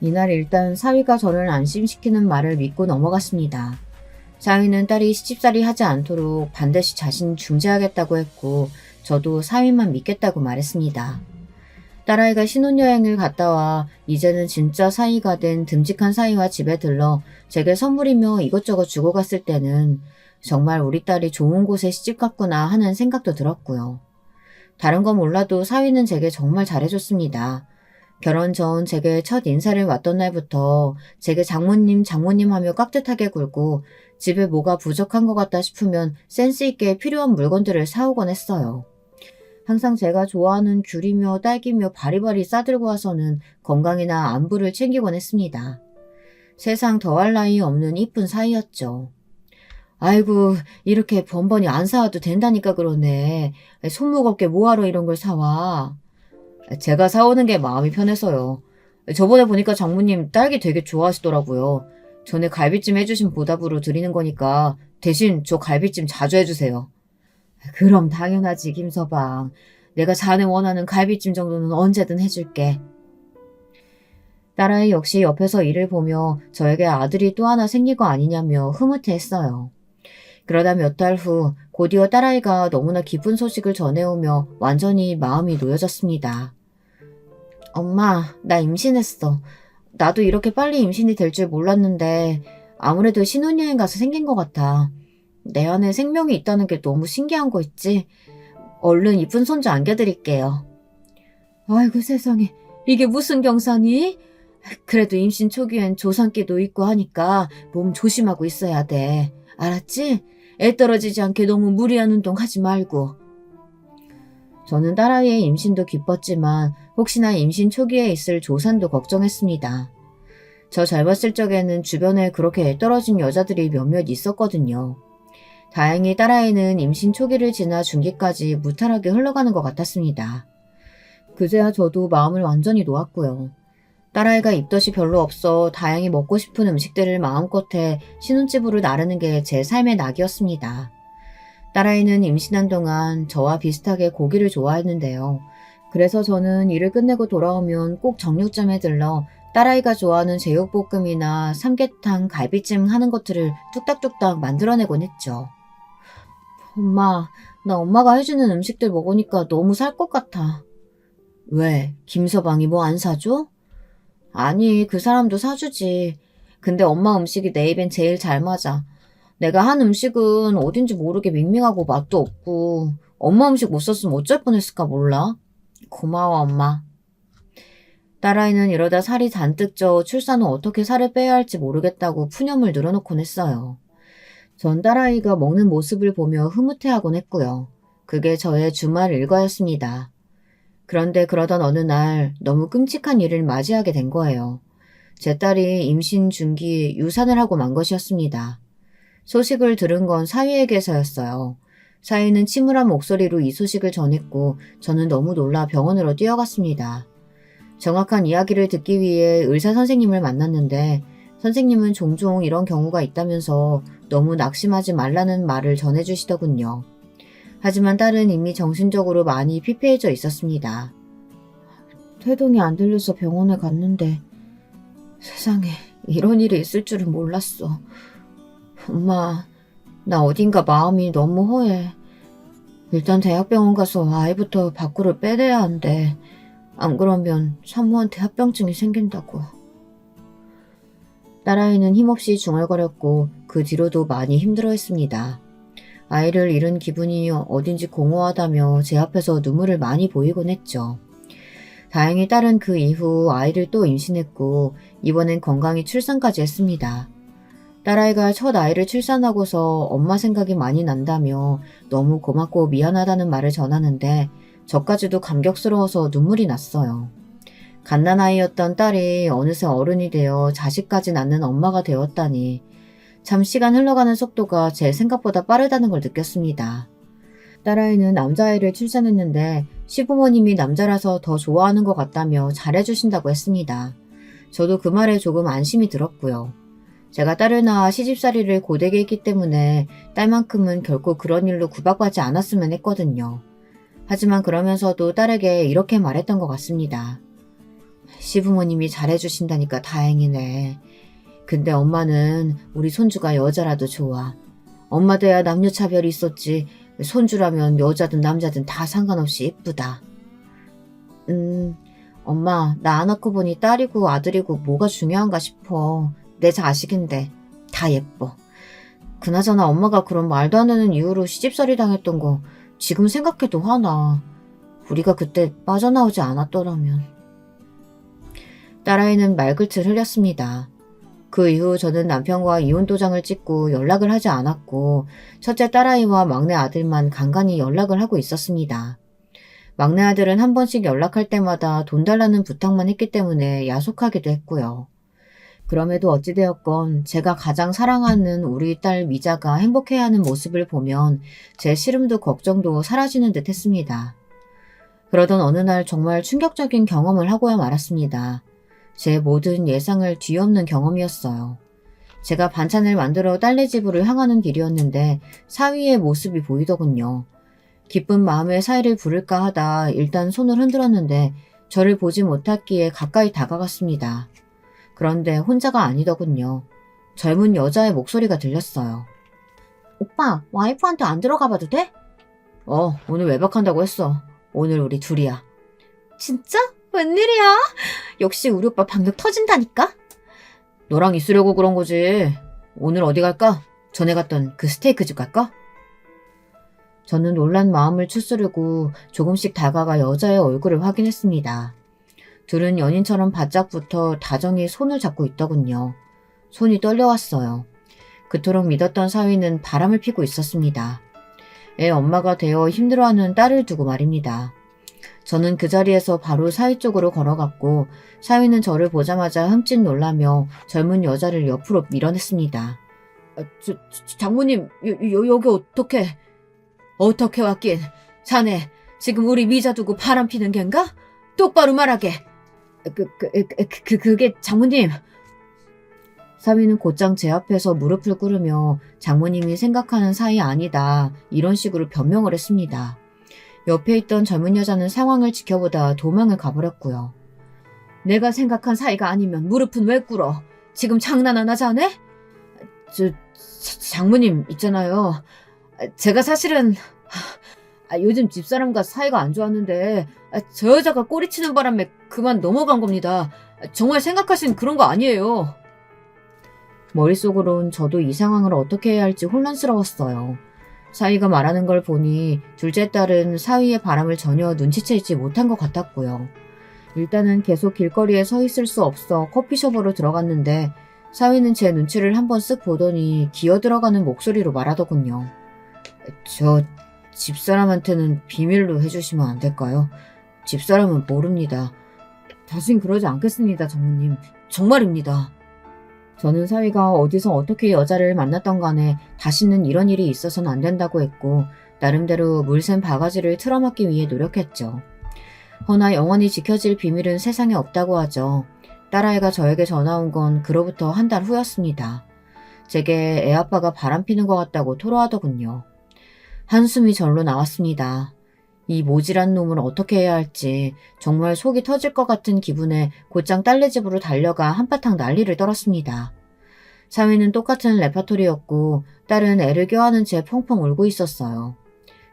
이날 일단 사위가 저를 안심시키는 말을 믿고 넘어갔습니다. 사위는 딸이 시집살이 하지 않도록 반드시 자신이 중재하겠다고 했고 저도 사위만 믿겠다고 말했습니다. 딸아이가 신혼여행을 갔다 와 이제는 진짜 사위가 된 듬직한 사위와 집에 들러 제게 선물이며 이것저것 주고 갔을 때는 정말 우리 딸이 좋은 곳에 시집 갔구나 하는 생각도 들었고요. 다른 건 몰라도 사위는 제게 정말 잘해줬습니다. 결혼 전 제게 첫 인사를 왔던 날부터 제게 장모님 하며 깍듯하게 굴고 집에 뭐가 부족한 것 같다 싶으면 센스 있게 필요한 물건들을 사오곤 했어요. 항상 제가 좋아하는 귤이며 딸기며 바리바리 싸들고 와서는 건강이나 안부를 챙기곤 했습니다. 세상 더할 나위 없는 이쁜 사이였죠. 아이고, 이렇게 번번이 안 사와도 된다니까 그러네. 손무겁게 뭐하러 이런 걸 사와. 제가 사오는 게 마음이 편해서요. 저번에 보니까 장모님 딸기 되게 좋아하시더라고요. 전에 갈비찜 해주신 보답으로 드리는 거니까 대신 저 갈비찜 자주 해주세요. 그럼 당연하지, 김서방. 내가 자네 원하는 갈비찜 정도는 언제든 해줄게. 딸아이 역시 옆에서 일을 보며 저에게 아들이 또 하나 생긴 거 아니냐며 흐뭇해했어요. 그러다 몇 달 후 곧이어 딸아이가 너무나 기쁜 소식을 전해오며 완전히 마음이 놓여졌습니다. 엄마, 나 임신했어. 나도 이렇게 빨리 임신이 될 줄 몰랐는데 아무래도 신혼여행 가서 생긴 것 같아. 내 안에 생명이 있다는 게 너무 신기한 거 있지? 얼른 이쁜 손주 안겨드릴게요. 아이고 세상에, 이게 무슨 경사니? 그래도 임신 초기엔 조산기도 있고 하니까 몸 조심하고 있어야 돼. 알았지? 애 떨어지지 않게 너무 무리한 운동 하지 말고. 저는 딸아이의 임신도 기뻤지만 혹시나 임신 초기에 있을 조산도 걱정했습니다. 저 젊었을 적에는 주변에 그렇게 애 떨어진 여자들이 몇몇 있었거든요. 다행히 딸아이는 임신 초기를 지나 중기까지 무탈하게 흘러가는 것 같았습니다. 그제야 저도 마음을 완전히 놓았고요. 딸아이가 입덧이 별로 없어 다행히 먹고 싶은 음식들을 마음껏 해 신혼집으로 나르는 게 제 삶의 낙이었습니다. 딸아이는 임신한 동안 저와 비슷하게 고기를 좋아했는데요. 그래서 저는 일을 끝내고 돌아오면 꼭 정육점에 들러 딸아이가 좋아하는 제육볶음이나 삼계탕, 갈비찜 하는 것들을 뚝딱뚝딱 만들어내곤 했죠. 엄마, 나 엄마가 해주는 음식들 먹으니까 너무 살 것 같아. 왜? 김서방이 뭐 안 사줘? 아니, 그 사람도 사주지. 근데 엄마 음식이 내 입엔 제일 잘 맞아. 내가 한 음식은 어딘지 모르게 밍밍하고 맛도 없고 엄마 음식 못 썼으면 어쩔 뻔했을까 몰라. 고마워, 엄마. 딸아이는 이러다 살이 잔뜩 쪄 출산 후 어떻게 살을 빼야 할지 모르겠다고 푸념을 늘어놓곤 했어요. 전 딸아이가 먹는 모습을 보며 흐뭇해하곤 했고요. 그게 저의 주말 일과였습니다. 그런데 그러던 어느 날 너무 끔찍한 일을 맞이하게 된 거예요. 제 딸이 임신 중기 유산을 하고 만 것이었습니다. 소식을 들은 건 사위에게서였어요. 사위는 침울한 목소리로 이 소식을 전했고 저는 너무 놀라 병원으로 뛰어갔습니다. 정확한 이야기를 듣기 위해 의사 선생님을 만났는데 선생님은 종종 이런 경우가 있다면서 너무 낙심하지 말라는 말을 전해주시더군요. 하지만 딸은 이미 정신적으로 많이 피폐해져 있었습니다. 태동이 안 들려서 병원에 갔는데 세상에 이런 일이 있을 줄은 몰랐어. 엄마, 나 어딘가 마음이 너무 허해. 일단 대학병원 가서 아이부터 밖으로 빼내야 한대. 안 그러면 산모한테 합병증이 생긴다고. 딸아이는 힘없이 중얼거렸고 그 뒤로도 많이 힘들어했습니다. 아이를 잃은 기분이 어딘지 공허하다며 제 앞에서 눈물을 많이 보이곤 했죠. 다행히 딸은 그 이후 아이를 또 임신했고 이번엔 건강히 출산까지 했습니다. 딸아이가 첫 아이를 출산하고서 엄마 생각이 많이 난다며 너무 고맙고 미안하다는 말을 전하는데 저까지도 감격스러워서 눈물이 났어요. 갓난아이였던 딸이 어느새 어른이 되어 자식까지 낳는 엄마가 되었다니 참 시간 흘러가는 속도가 제 생각보다 빠르다는 걸 느꼈습니다. 딸아이는 남자아이를 출산했는데 시부모님이 남자라서 더 좋아하는 것 같다며 잘해주신다고 했습니다. 저도 그 말에 조금 안심이 들었고요. 제가 딸을 낳아 시집살이를 고되게 했기 때문에 딸만큼은 결코 그런 일로 구박받지 않았으면 했거든요. 하지만 그러면서도 딸에게 이렇게 말했던 것 같습니다. 시부모님이 잘해주신다니까 다행이네. 근데 엄마는 우리 손주가 여자라도 좋아. 엄마 돼야 남녀차별이 있었지. 손주라면 여자든 남자든 다 상관없이 예쁘다. 엄마, 나 안 낳고 보니 딸이고 아들이고 뭐가 중요한가 싶어. 내 자식인데 다 예뻐. 그나저나 엄마가 그런 말도 안 되는 이유로 시집살이 당했던 거 지금 생각해도 화나. 우리가 그때 빠져나오지 않았더라면. 딸아이는 말끝을 흘렸습니다. 그 이후 저는 남편과 이혼 도장을 찍고 연락을 하지 않았고 첫째 딸아이와 막내 아들만 간간히 연락을 하고 있었습니다. 막내 아들은 한 번씩 연락할 때마다 돈 달라는 부탁만 했기 때문에 야속하기도 했고요. 그럼에도 어찌되었건 제가 가장 사랑하는 우리 딸 미자가 행복해하는 모습을 보면 제 시름도 걱정도 사라지는 듯 했습니다. 그러던 어느 날 정말 충격적인 경험을 하고야 말았습니다. 제 모든 예상을 뒤엎는 경험이었어요. 제가 반찬을 만들어 딸네 집으로 향하는 길이었는데 사위의 모습이 보이더군요. 기쁜 마음에 사위를 부를까 하다 일단 손을 흔들었는데 저를 보지 못했기에 가까이 다가갔습니다. 그런데 혼자가 아니더군요. 젊은 여자의 목소리가 들렸어요. 오빠, 와이프한테 안 들어가 봐도 돼? 오늘 외박한다고 했어. 오늘 우리 둘이야. 진짜? 웬일이야? 역시 우리 오빠 박력 터진다니까? 너랑 있으려고 그런 거지. 오늘 어디 갈까? 전에 갔던 그 스테이크 집 갈까? 저는 놀란 마음을 추스르고 조금씩 다가가 여자의 얼굴을 확인했습니다. 둘은 연인처럼 바짝 붙어 다정히 손을 잡고 있더군요. 손이 떨려왔어요. 그토록 믿었던 사위는 바람을 피고 있었습니다. 애 엄마가 되어 힘들어하는 딸을 두고 말입니다. 저는 그 자리에서 바로 사위 쪽으로 걸어갔고 사위는 저를 보자마자 흠칫 놀라며 젊은 여자를 옆으로 밀어냈습니다. 장모님, 여기 어떻게 왔긴? 자네 지금 우리 미자 두고 바람 피는 겐가? 똑바로 말하게. 그게 장모님. 사위는 곧장 제 앞에서 무릎을 꿇으며 장모님이 생각하는 사이 아니다 이런 식으로 변명을 했습니다. 옆에 있던 젊은 여자는 상황을 지켜보다 도망을 가버렸고요. 내가 생각한 사이가 아니면 무릎은 왜 꿇어? 지금 장난하나 자네? 장모님 있잖아요. 제가 사실은 요즘 집사람과 사이가 안 좋았는데 저 여자가 꼬리치는 바람에 그만 넘어간 겁니다. 정말 생각하신 그런 거 아니에요. 머릿속으론 저도 이 상황을 어떻게 해야 할지 혼란스러웠어요. 사위가 말하는 걸 보니 둘째 딸은 사위의 바람을 전혀 눈치채지 못한 것 같았고요. 일단은 계속 길거리에 서 있을 수 없어 커피숍으로 들어갔는데 사위는 제 눈치를 한번 쓱 보더니 기어들어가는 목소리로 말하더군요. 저 집사람한테는 비밀로 해주시면 안 될까요? 집사람은 모릅니다. 다신 그러지 않겠습니다, 장모님. 정말입니다. 저는 사위가 어디서 어떻게 여자를 만났던 간에 다시는 이런 일이 있어서는 안 된다고 했고 나름대로 물샘 바가지를 틀어막기 위해 노력했죠. 허나 영원히 지켜질 비밀은 세상에 없다고 하죠. 딸아이가 저에게 전화 온 건 그로부터 한 달 후였습니다. 제게 애 아빠가 바람피는 것 같다고 토로하더군요. 한숨이 절로 나왔습니다. 이 모질한 놈을 어떻게 해야 할지 정말 속이 터질 것 같은 기분에 곧장 딸네 집으로 달려가 한바탕 난리를 떨었습니다. 사위는 똑같은 레파토리였고 딸은 애를 껴안은 채 펑펑 울고 있었어요.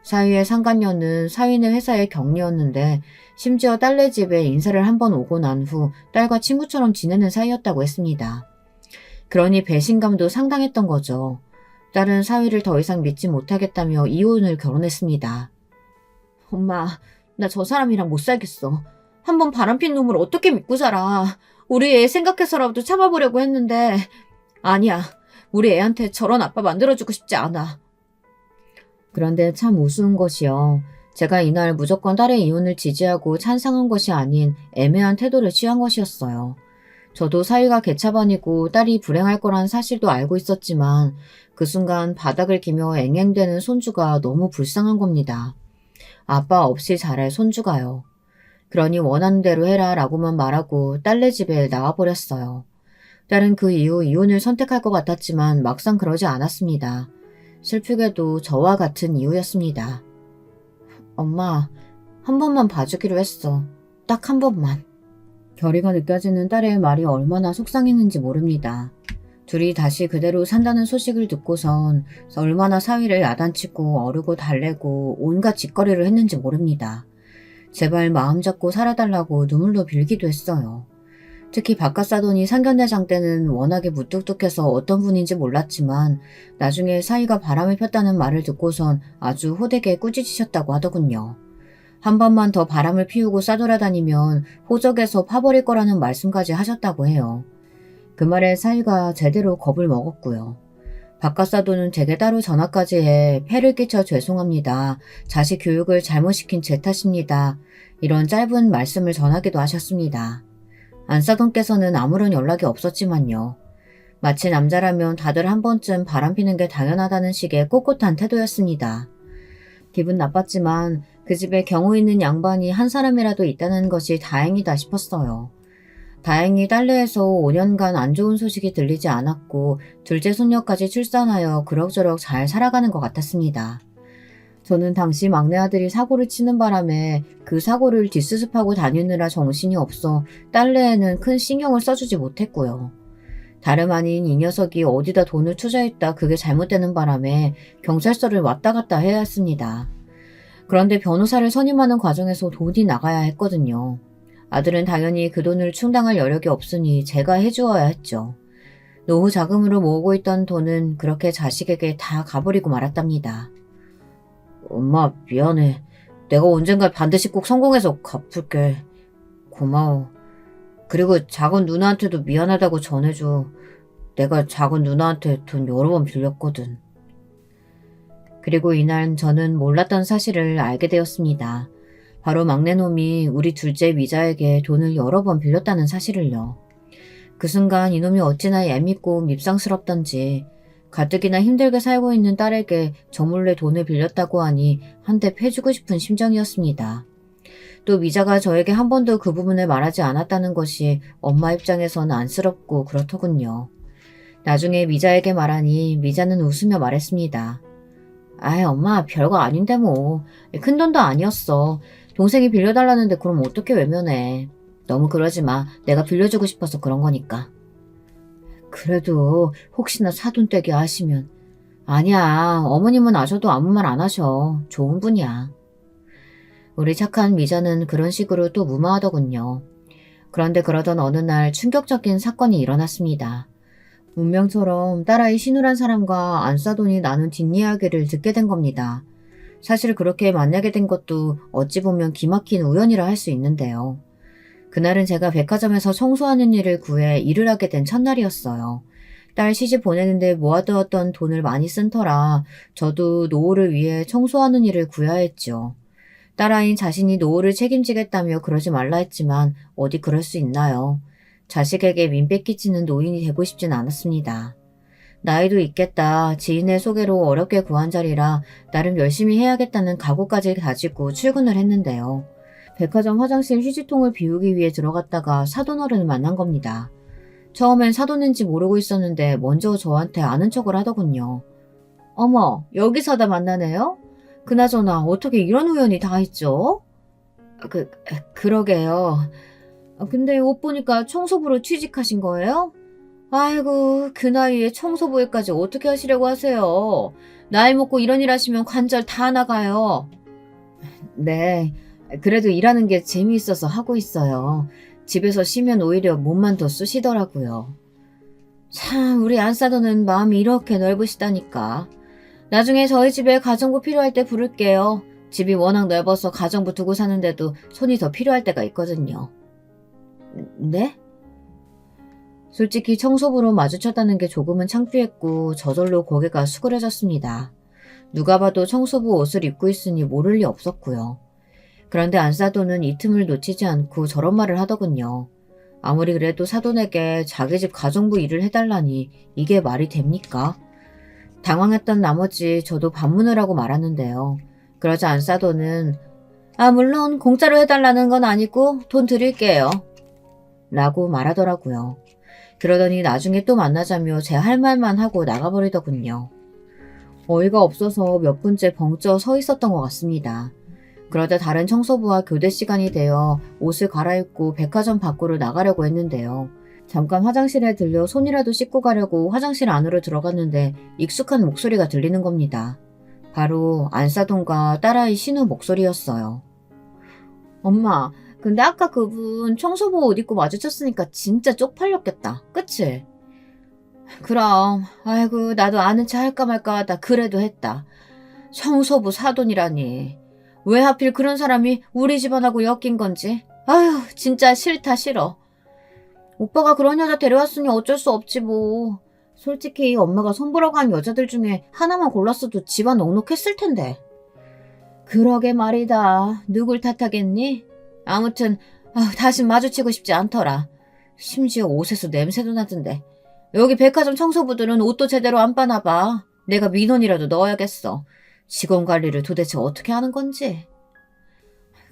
사위의 상간녀는 사위네 회사의 격리였는데 심지어 딸네 집에 인사를 한번 오고 난 후 딸과 친구처럼 지내는 사이였다고 했습니다. 그러니 배신감도 상당했던 거죠. 딸은 사위를 더 이상 믿지 못하겠다며 이혼을 결혼했습니다. 엄마, 나 저 사람이랑 못 살겠어. 한번 바람핀 놈을 어떻게 믿고 살아. 우리 애 생각해서라도 참아보려고 했는데 아니야. 우리 애한테 저런 아빠 만들어주고 싶지 않아. 그런데 참 우스운 것이요. 제가 이날 무조건 딸의 이혼을 지지하고 찬성한 것이 아닌 애매한 태도를 취한 것이었어요. 저도 사위가 개차반이고 딸이 불행할 거란 사실도 알고 있었지만 그 순간 바닥을 기며 앵앵대는 손주가 너무 불쌍한 겁니다. 아빠 없이 자랄 손주가요. 그러니 원하는 대로 해라 라고만 말하고 딸네 집에 나와버렸어요. 딸은 그 이후 이혼을 선택할 것 같았지만 막상 그러지 않았습니다. 슬프게도 저와 같은 이유였습니다. 엄마, 한 번만 봐주기로 했어. 딱 한 번만. 결의가 느껴지는 딸의 말이 얼마나 속상했는지 모릅니다. 둘이 다시 그대로 산다는 소식을 듣고선 얼마나 사위를 야단치고 어르고 달래고 온갖 짓거리를 했는지 모릅니다. 제발 마음 잡고 살아달라고 눈물로 빌기도 했어요. 특히 바깥 사돈이 상견례장 때는 워낙에 무뚝뚝해서 어떤 분인지 몰랐지만 나중에 사위가 바람을 폈다는 말을 듣고선 아주 호되게 꾸짖으셨다고 하더군요. 한 번만 더 바람을 피우고 싸돌아다니면 호적에서 파버릴 거라는 말씀까지 하셨다고 해요. 그 말에 사위가 제대로 겁을 먹었고요. 바깥 사돈은 제게 따로 전화까지 해 폐를 끼쳐 죄송합니다. 자식 교육을 잘못시킨 제 탓입니다. 이런 짧은 말씀을 전하기도 하셨습니다. 안사돈께서는 아무런 연락이 없었지만요. 마치 남자라면 다들 한 번쯤 바람피는 게 당연하다는 식의 꼿꼿한 태도였습니다. 기분 나빴지만 그 집에 경우 있는 양반이 한 사람이라도 있다는 것이 다행이다 싶었어요. 다행히 딸내에서 5년간 안 좋은 소식이 들리지 않았고 둘째 손녀까지 출산하여 그럭저럭 잘 살아가는 것 같았습니다. 저는 당시 막내 아들이 사고를 치는 바람에 그 사고를 뒷수습하고 다니느라 정신이 없어 딸내에는 큰 신경을 써주지 못했고요. 다름 아닌 이 녀석이 어디다 돈을 투자했다 그게 잘못되는 바람에 경찰서를 왔다 갔다 해야 했습니다. 그런데 변호사를 선임하는 과정에서 돈이 나가야 했거든요. 아들은 당연히 그 돈을 충당할 여력이 없으니 제가 해주어야 했죠. 노후 자금으로 모으고 있던 돈은 그렇게 자식에게 다 가버리고 말았답니다. 엄마, 미안해. 내가 언젠가 반드시 꼭 성공해서 갚을게. 고마워. 그리고 작은 누나한테도 미안하다고 전해줘. 내가 작은 누나한테 돈 여러 번 빌렸거든. 그리고 이날 저는 몰랐던 사실을 알게 되었습니다. 바로 막내놈이 우리 둘째 미자에게 돈을 여러 번 빌렸다는 사실을요. 그 순간 이놈이 어찌나 얄밉고 밉상스럽던지 가뜩이나 힘들게 살고 있는 딸에게 저 몰래 돈을 빌렸다고 하니 한 대 패주고 싶은 심정이었습니다. 또 미자가 저에게 한 번도 그 부분을 말하지 않았다는 것이 엄마 입장에서는 안쓰럽고 그렇더군요. 나중에 미자에게 말하니 미자는 웃으며 말했습니다. 아이, 엄마, 별거 아닌데 뭐. 큰 돈도 아니었어. 동생이 빌려달라는데 그럼 어떻게 외면해. 너무 그러지 마. 내가 빌려주고 싶어서 그런 거니까. 그래도 혹시나 사돈떼기 하시면. 아니야, 어머님은 아셔도 아무 말 안 하셔. 좋은 분이야. 우리 착한 미자는 그런 식으로 또 무마하더군요. 그런데 그러던 어느 날 충격적인 사건이 일어났습니다. 운명처럼 딸아이 신우란 사람과 안싸돈이 나눈 뒷이야기를 듣게 된 겁니다. 사실 그렇게 만나게 된 것도 어찌 보면 기막힌 우연이라 할 수 있는데요. 그날은 제가 백화점에서 청소하는 일을 구해 일을 하게 된 첫날이었어요. 딸 시집 보내는데 모아두었던 돈을 많이 쓴 터라 저도 노후를 위해 청소하는 일을 구해야 했죠. 딸아이는 자신이 노후를 책임지겠다며 그러지 말라 했지만 어디 그럴 수 있나요? 자식에게 민폐 끼치는 노인이 되고 싶진 않았습니다. 나이도 있겠다. 지인의 소개로 어렵게 구한 자리라 나름 열심히 해야겠다는 각오까지 가지고 출근을 했는데요. 백화점 화장실 휴지통을 비우기 위해 들어갔다가 사돈어른을 만난 겁니다. 처음엔 사돈인지 모르고 있었는데 먼저 저한테 아는 척을 하더군요. 어머, 여기서다 만나네요? 그나저나 어떻게 이런 우연이 다 있죠? 그러게요. 근데 옷 보니까 청소부로 취직하신 거예요? 아이고, 그 나이에 청소부 일까지 어떻게 하시려고 하세요? 나이 먹고 이런 일 하시면 관절 다 나가요. 네, 그래도 일하는 게 재미있어서 하고 있어요. 집에서 쉬면 오히려 몸만 더 쑤시더라고요. 참, 우리 안싸도는 마음이 이렇게 넓으시다니까. 나중에 저희 집에 가정부 필요할 때 부를게요. 집이 워낙 넓어서 가정부 두고 사는데도 손이 더 필요할 때가 있거든요. 네? 솔직히 청소부로 마주쳤다는 게 조금은 창피했고 저절로 고개가 수그러졌습니다. 누가 봐도 청소부 옷을 입고 있으니 모를 리 없었고요. 그런데 안사돈은 이 틈을 놓치지 않고 저런 말을 하더군요. 아무리 그래도 사돈에게 자기 집 가정부 일을 해달라니 이게 말이 됩니까? 당황했던 나머지 저도 반문을 하고 말았는데요. 그러자 안사돈은 물론 공짜로 해달라는 건 아니고 돈 드릴게요. 라고 말하더라고요. 그러더니 나중에 또 만나자며 제 할 말만 하고 나가버리더군요. 어이가 없어서 몇 분째 벙쪄 서 있었던 것 같습니다. 그러다 다른 청소부와 교대 시간이 되어 옷을 갈아입고 백화점 밖으로 나가려고 했는데요. 잠깐 화장실에 들려 손이라도 씻고 가려고 화장실 안으로 들어갔는데 익숙한 목소리가 들리는 겁니다. 바로 안사돈과 딸아이 신우 목소리였어요. 엄마, 근데 아까 그분 청소부 옷 입고 마주쳤으니까 진짜 쪽팔렸겠다. 그치? 그럼 아이고 나도 아는 체 할까 말까 하다 그래도 했다. 청소부 사돈이라니. 왜 하필 그런 사람이 우리 집안하고 엮인 건지. 아휴 진짜 싫다 싫어. 오빠가 그런 여자 데려왔으니 어쩔 수 없지 뭐. 솔직히 엄마가 손보라고 한 여자들 중에 하나만 골랐어도 집안 넉넉했을 텐데. 그러게 말이다. 누굴 탓하겠니? 아무튼 다신 마주치고 싶지 않더라. 심지어 옷에서 냄새도 나던데. 여기 백화점 청소부들은 옷도 제대로 안 빠나 봐. 내가 민원이라도 넣어야겠어. 직원 관리를 도대체 어떻게 하는 건지.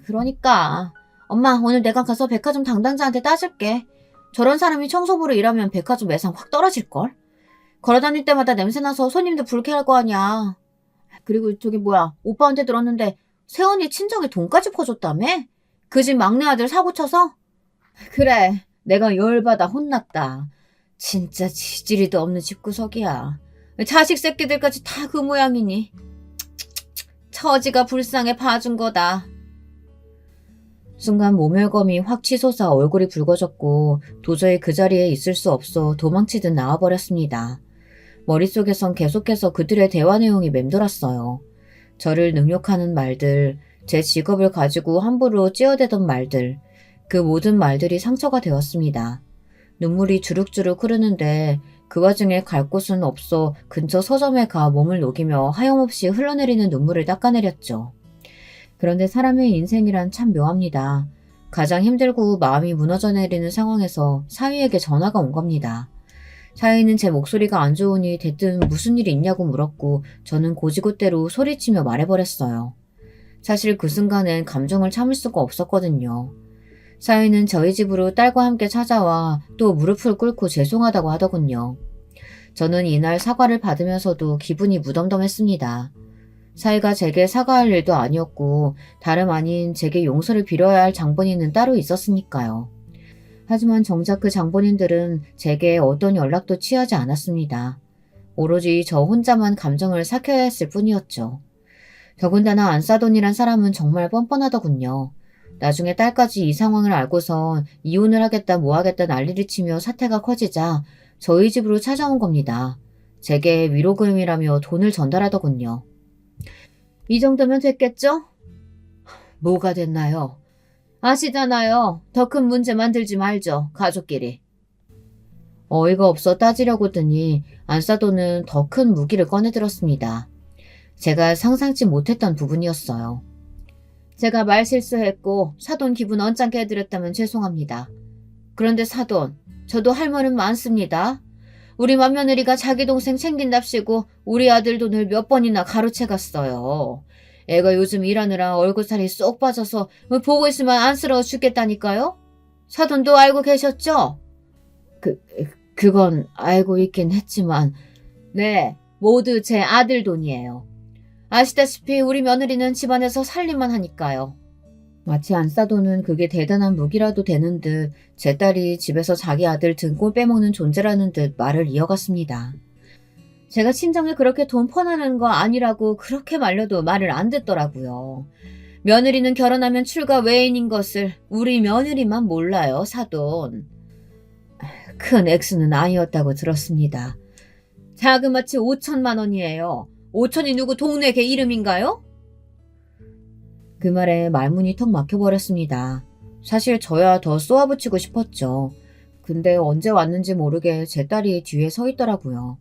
그러니까 엄마 오늘 내가 가서 백화점 담당자한테 따질게. 저런 사람이 청소부로 일하면 백화점 매상 확 떨어질걸? 걸어다닐 때마다 냄새나서 손님들 불쾌할 거 아니야. 그리고 저기 뭐야 오빠한테 들었는데 새언니 친정에 돈까지 퍼줬다며? 그 집 막내 아들 사고 쳐서? 그래 내가 열받아 혼났다. 진짜 지지리도 없는 집구석이야. 자식 새끼들까지 다 그 모양이니. 처지가 불쌍해 봐준 거다. 순간 모멸감이 확 치솟아 얼굴이 붉어졌고 도저히 그 자리에 있을 수 없어 도망치듯 나와버렸습니다. 머릿속에선 계속해서 그들의 대화 내용이 맴돌았어요. 저를 능욕하는 말들, 제 직업을 가지고 함부로 찌어대던 말들, 그 모든 말들이 상처가 되었습니다. 눈물이 주룩주룩 흐르는데 그 와중에 갈 곳은 없어 근처 서점에 가 몸을 녹이며 하염없이 흘러내리는 눈물을 닦아내렸죠. 그런데 사람의 인생이란 참 묘합니다. 가장 힘들고 마음이 무너져 내리는 상황에서 사위에게 전화가 온 겁니다. 사위는 제 목소리가 안 좋으니 대뜸 무슨 일이 있냐고 물었고 저는 고지고대로 소리치며 말해버렸어요. 사실 그 순간엔 감정을 참을 수가 없었거든요. 사위는 저희 집으로 딸과 함께 찾아와 또 무릎을 꿇고 죄송하다고 하더군요. 저는 이날 사과를 받으면서도 기분이 무덤덤했습니다. 사위가 제게 사과할 일도 아니었고 다름 아닌 제게 용서를 빌어야 할 장본인은 따로 있었으니까요. 하지만 정작 그 장본인들은 제게 어떤 연락도 취하지 않았습니다. 오로지 저 혼자만 감정을 삭혀야 했을 뿐이었죠. 더군다나 안사돈이란 사람은 정말 뻔뻔하더군요. 나중에 딸까지 이 상황을 알고선 이혼을 하겠다 뭐하겠다 난리를 치며 사태가 커지자 저희 집으로 찾아온 겁니다. 제게 위로금이라며 돈을 전달하더군요. 이 정도면 됐겠죠? 뭐가 됐나요? 아시잖아요. 더 큰 문제 만들지 말죠. 가족끼리. 어이가 없어 따지려고 드니 안사돈은 더 큰 무기를 꺼내들었습니다. 제가 상상치 못했던 부분이었어요. 제가 말실수했고 사돈 기분 언짢게 해드렸다면 죄송합니다. 그런데 사돈, 저도 할 말은 많습니다. 우리 맏며느리가 자기 동생 챙긴답시고 우리 아들 돈을 몇 번이나 가로채 갔어요. 애가 요즘 일하느라 얼굴살이 쏙 빠져서 보고 있으면 안쓰러워 죽겠다니까요? 사돈도 알고 계셨죠? 그건 알고 있긴 했지만 네, 모두 제 아들 돈이에요. 아시다시피 우리 며느리는 집안에서 살림만 하니까요. 마치 안사돈은 그게 대단한 무기라도 되는 듯 제 딸이 집에서 자기 아들 등골 빼먹는 존재라는 듯 말을 이어갔습니다. 제가 친정에 그렇게 돈 퍼나는 거 아니라고 그렇게 말려도 말을 안 듣더라고요. 며느리는 결혼하면 출가 외인인 것을 우리 며느리만 몰라요, 사돈. 큰 액수는 아니었다고 들었습니다. 자그마치 5천만 원이에요. 5천이 누구 동네 개 이름인가요? 그 말에 말문이 턱 막혀버렸습니다. 사실 저야 더 쏘아붙이고 싶었죠. 근데 언제 왔는지 모르게 제 딸이 뒤에 서 있더라고요.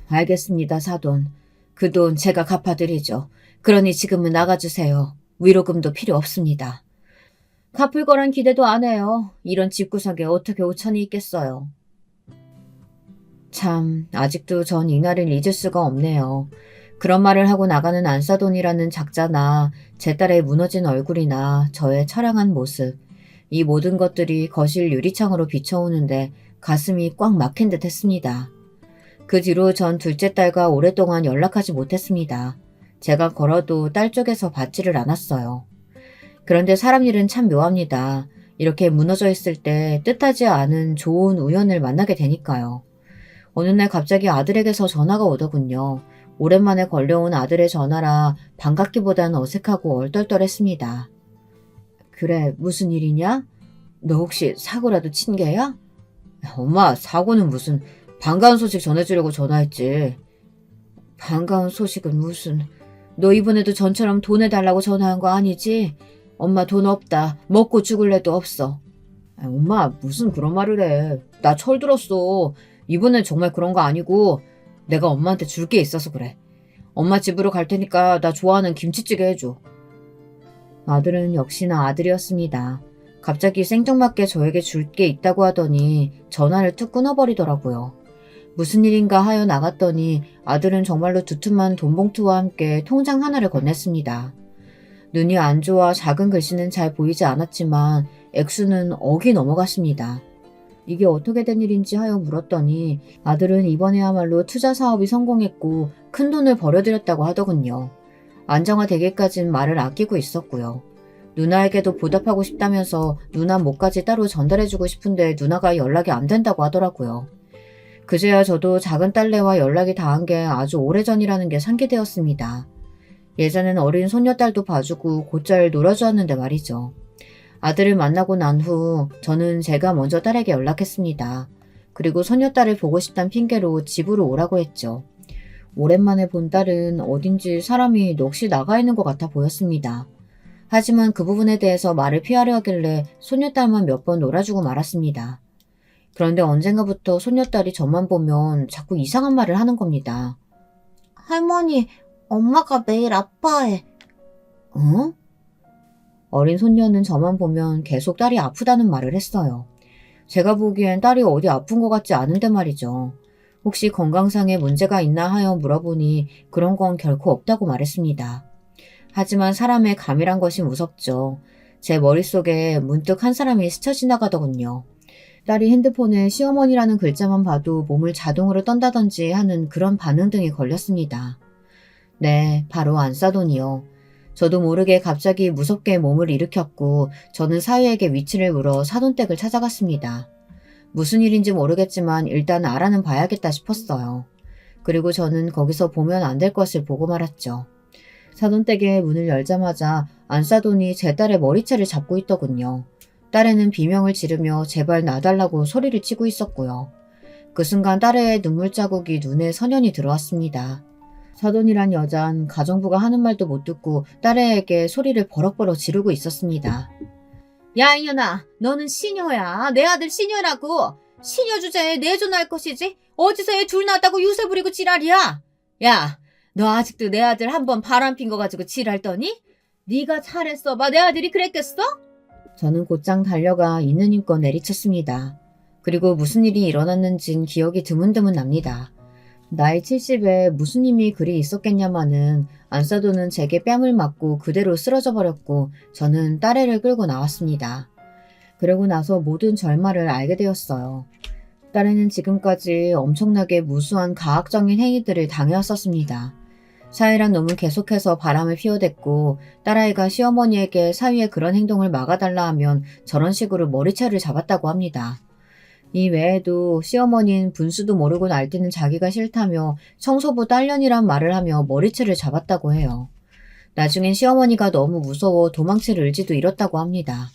알겠습니다, 사돈. 그 돈 제가 갚아드리죠. 그러니 지금은 나가주세요. 위로금도 필요 없습니다. 갚을 거란 기대도 안 해요. 이런 집구석에 어떻게 5천이 있겠어요. 참, 아직도 전 이날을 잊을 수가 없네요. 그런 말을 하고 나가는 안사돈이라는 작자나 제 딸의 무너진 얼굴이나 저의 처량한 모습, 이 모든 것들이 거실 유리창으로 비춰오는데 가슴이 꽉 막힌 듯 했습니다. 그 뒤로 전 둘째 딸과 오랫동안 연락하지 못했습니다. 제가 걸어도 딸 쪽에서 받지를 않았어요. 그런데 사람 일은 참 묘합니다. 이렇게 무너져 있을 때 뜻하지 않은 좋은 우연을 만나게 되니까요. 어느 날 갑자기 아들에게서 전화가 오더군요. 오랜만에 걸려온 아들의 전화라 반갑기보단 어색하고 얼떨떨했습니다. 그래, 무슨 일이냐? 너 혹시 사고라도 친 게야? 엄마, 사고는 무슨... 반가운 소식 전해주려고 전화했지. 반가운 소식은 무슨... 너 이번에도 전처럼 돈 해달라고 전화한 거 아니지? 엄마 돈 없다. 먹고 죽을래도 없어. 엄마, 무슨 그런 말을 해. 나 철들었어. 이번엔 정말 그런 거 아니고 내가 엄마한테 줄 게 있어서 그래. 엄마 집으로 갈 테니까 나 좋아하는 김치찌개 해줘. 아들은 역시나 아들이었습니다. 갑자기 생뚱맞게 저에게 줄 게 있다고 하더니 전화를 툭 끊어버리더라고요. 무슨 일인가 하여 나갔더니 아들은 정말로 두툼한 돈봉투와 함께 통장 하나를 건넸습니다. 눈이 안 좋아 작은 글씨는 잘 보이지 않았지만 액수는 억이 넘어갔습니다. 이게 어떻게 된 일인지 하여 물었더니 아들은 이번에야말로 투자 사업이 성공했고 큰 돈을 벌어들였다고 하더군요. 안정화되기까진 말을 아끼고 있었고요. 누나에게도 보답하고 싶다면서 누나 몫까지 따로 전달해주고 싶은데 누나가 연락이 안 된다고 하더라고요. 그제야 저도 작은 딸내와 연락이 닿은 게 아주 오래전이라는 게 상기되었습니다. 예전엔 어린 손녀딸도 봐주고 곧잘 놀아주었는데 말이죠. 아들을 만나고 난 후 저는 제가 먼저 딸에게 연락했습니다. 그리고 손녀딸을 보고 싶다는 핑계로 집으로 오라고 했죠. 오랜만에 본 딸은 어딘지 사람이 넋이 나가 있는 것 같아 보였습니다. 하지만 그 부분에 대해서 말을 피하려 하길래 손녀딸만 몇 번 놀아주고 말았습니다. 그런데 언젠가부터 손녀딸이 저만 보면 자꾸 이상한 말을 하는 겁니다. 할머니, 엄마가 매일 아파해. 어? 어린 손녀는 저만 보면 계속 딸이 아프다는 말을 했어요. 제가 보기엔 딸이 어디 아픈 것 같지 않은데 말이죠. 혹시 건강상에 문제가 있나 하여 물어보니 그런 건 결코 없다고 말했습니다. 하지만 사람의 감이란 것이 무섭죠. 제 머릿속에 문득 한 사람이 스쳐 지나가더군요. 딸이 핸드폰에 시어머니라는 글자만 봐도 몸을 자동으로 떤다든지 하는 그런 반응 등이 걸렸습니다. 네, 바로 안사돈이요. 저도 모르게 갑자기 무섭게 몸을 일으켰고 저는 사위에게 위치를 물어 사돈댁을 찾아갔습니다. 무슨 일인지 모르겠지만 일단 알아는 봐야겠다 싶었어요. 그리고 저는 거기서 보면 안 될 것을 보고 말았죠. 사돈댁의 문을 열자마자 안사돈이 제 딸의 머리채를 잡고 있더군요. 딸애는 비명을 지르며 제발 놔달라고 소리를 치고 있었고요. 그 순간 딸애의 눈물 자국이 눈에 선연히 들어왔습니다. 사돈이란 여잔 가정부가 하는 말도 못 듣고 딸애에게 소리를 버럭버럭 지르고 있었습니다. 야 이년아, 너는 시녀야. 내 아들 시녀라고. 시녀 주제에 내조할 것이지. 어디서 애 둘 낳았다고 유세 부리고 지랄이야. 야, 너 아직도 내 아들 한 번 바람핀 거 가지고 지랄 떠니? 네가 잘했어 봐. 내 아들이 그랬겠어? 저는 곧장 달려가 있는 힘껏 내리쳤습니다. 그리고 무슨 일이 일어났는진 기억이 드문드문 납니다. 나이 70에 무슨 힘이 그리 있었겠냐마는 안사돈은 제게 뺨을 맞고 그대로 쓰러져 버렸고 저는 딸애를 끌고 나왔습니다. 그러고 나서 모든 절말을 알게 되었어요. 딸애는 지금까지 엄청나게 무수한 가학적인 행위들을 당해왔었습니다. 사위란 놈은 계속해서 바람을 피워댔고 딸아이가 시어머니에게 사위의 그런 행동을 막아달라 하면 저런 식으로 머리채를 잡았다고 합니다. 이 외에도 시어머니는 분수도 모르고 날뛰는 자기가 싫다며 청소부 딸년이란 말을 하며 머리채를 잡았다고 해요. 나중엔 시어머니가 너무 무서워 도망칠 의지도 잃었다고 합니다.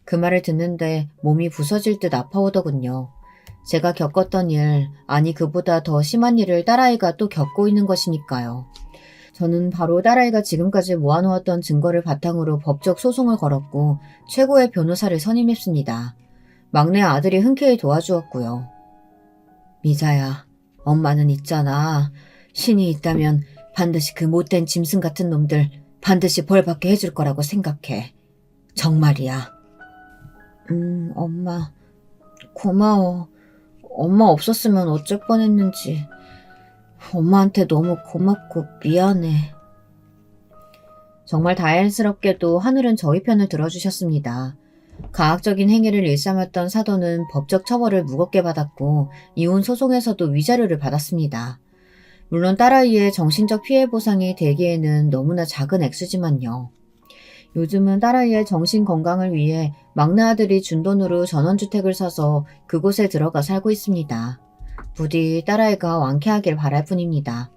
그 말을 듣는데 몸이 부서질 듯 아파오더군요. 제가 겪었던 일, 아니 그보다 더 심한 일을 딸아이가 또 겪고 있는 것이니까요. 저는 바로 딸아이가 지금까지 모아놓았던 증거를 바탕으로 법적 소송을 걸었고 최고의 변호사를 선임했습니다. 막내 아들이 흔쾌히 도와주었고요. 미자야, 엄마는 있잖아. 신이 있다면 반드시 그 못된 짐승 같은 놈들 반드시 벌받게 해줄 거라고 생각해. 정말이야. 엄마, 고마워. 엄마 없었으면 어쩔 뻔했는지. 엄마한테 너무 고맙고 미안해. 정말 다행스럽게도 하늘은 저희 편을 들어주셨습니다. 가학적인 행위를 일삼았던 사돈은 법적 처벌을 무겁게 받았고 이혼 소송에서도 위자료를 받았습니다. 물론 딸아이의 정신적 피해 보상이 되기에는 너무나 작은 액수지만요. 요즘은 딸아이의 정신 건강을 위해 막내 아들이 준 돈으로 전원주택을 사서 그곳에 들어가 살고 있습니다. 부디 딸아이가 완쾌하길 바랄 뿐입니다.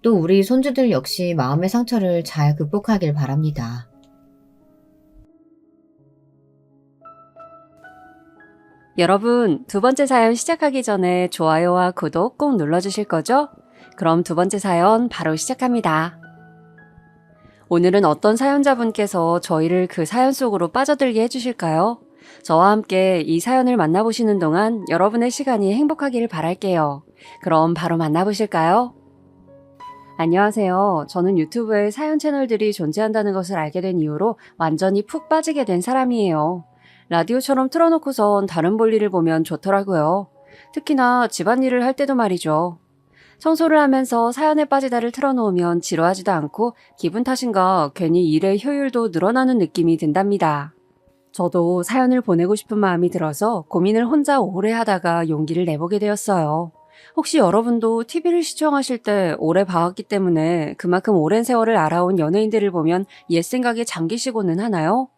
또 우리 손주들 역시 마음의 상처를 잘 극복하길 바랍니다. 여러분, 두 번째 사연 시작하기 전에 좋아요와 구독 꼭 눌러주실 거죠? 그럼 두 번째 사연 바로 시작합니다. 오늘은 어떤 사연자분께서 저희를 그 사연 속으로 빠져들게 해주실까요? 저와 함께 이 사연을 만나보시는 동안 여러분의 시간이 행복하기를 바랄게요. 그럼 바로 만나보실까요? 안녕하세요. 저는 유튜브에 사연 채널들이 존재한다는 것을 알게 된 이후로 완전히 푹 빠지게 된 사람이에요. 라디오처럼 틀어놓고선 다른 볼일을 보면 좋더라고요. 특히나 집안일을 할 때도 말이죠. 청소를 하면서 사연에 빠지다를 틀어놓으면 지루하지도 않고 기분 탓인가 괜히 일의 효율도 늘어나는 느낌이 든답니다. 저도 사연을 보내고 싶은 마음이 들어서 고민을 혼자 오래 하다가 용기를 내보게 되었어요. 혹시 여러분도 TV를 시청하실 때 오래 봐왔기 때문에 그만큼 오랜 세월을 알아온 연예인들을 보면 옛 생각에 잠기시고는 하나요?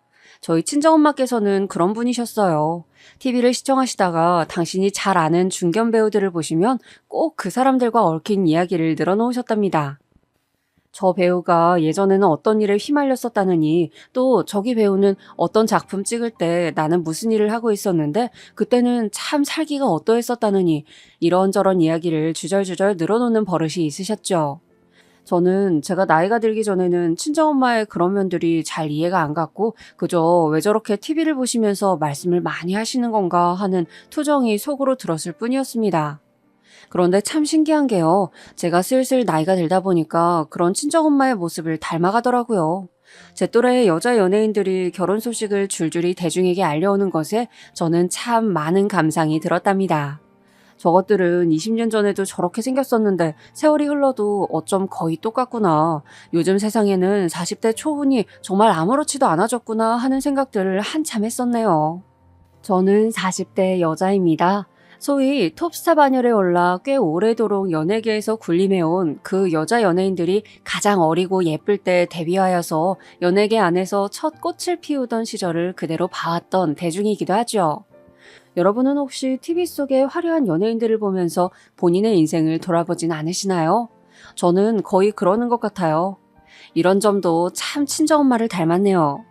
저희 친정엄마께서는 그런 분이셨어요. TV를 시청하시다가 당신이 잘 아는 중견 배우들을 보시면 꼭 그 사람들과 얽힌 이야기를 늘어놓으셨답니다. 저 배우가 예전에는 어떤 일에 휘말렸었다느니, 또 저기 배우는 어떤 작품 찍을 때 나는 무슨 일을 하고 있었는데 그때는 참 살기가 어떠했었다느니, 이런저런 이야기를 주절주절 늘어놓는 버릇이 있으셨죠. 저는 제가 나이가 들기 전에는 친정엄마의 그런 면들이 잘 이해가 안 갔고 그저 왜 저렇게 TV를 보시면서 말씀을 많이 하시는 건가 하는 투정이 속으로 들었을 뿐이었습니다. 그런데 참 신기한 게요. 제가 슬슬 나이가 들다 보니까 그런 친정엄마의 모습을 닮아가더라고요. 제 또래의 여자 연예인들이 결혼 소식을 줄줄이 대중에게 알려오는 것에 저는 참 많은 감상이 들었답니다. 저것들은 20년 전에도 저렇게 생겼었는데 세월이 흘러도 어쩜 거의 똑같구나. 요즘 세상에는 40대 초혼이 정말 아무렇지도 않아졌구나 하는 생각들을 한참 했었네요. 저는 40대 여자입니다. 소위 톱스타 반열에 올라 꽤 오래도록 연예계에서 군림해온 그 여자 연예인들이 가장 어리고 예쁠 때 데뷔하여서 연예계 안에서 첫 꽃을 피우던 시절을 그대로 봐왔던 대중이기도 하죠. 여러분은 혹시 TV 속의 화려한 연예인들을 보면서 본인의 인생을 돌아보진 않으시나요? 저는 거의 그러는 것 같아요. 이런 점도 참 친정엄마를 닮았네요.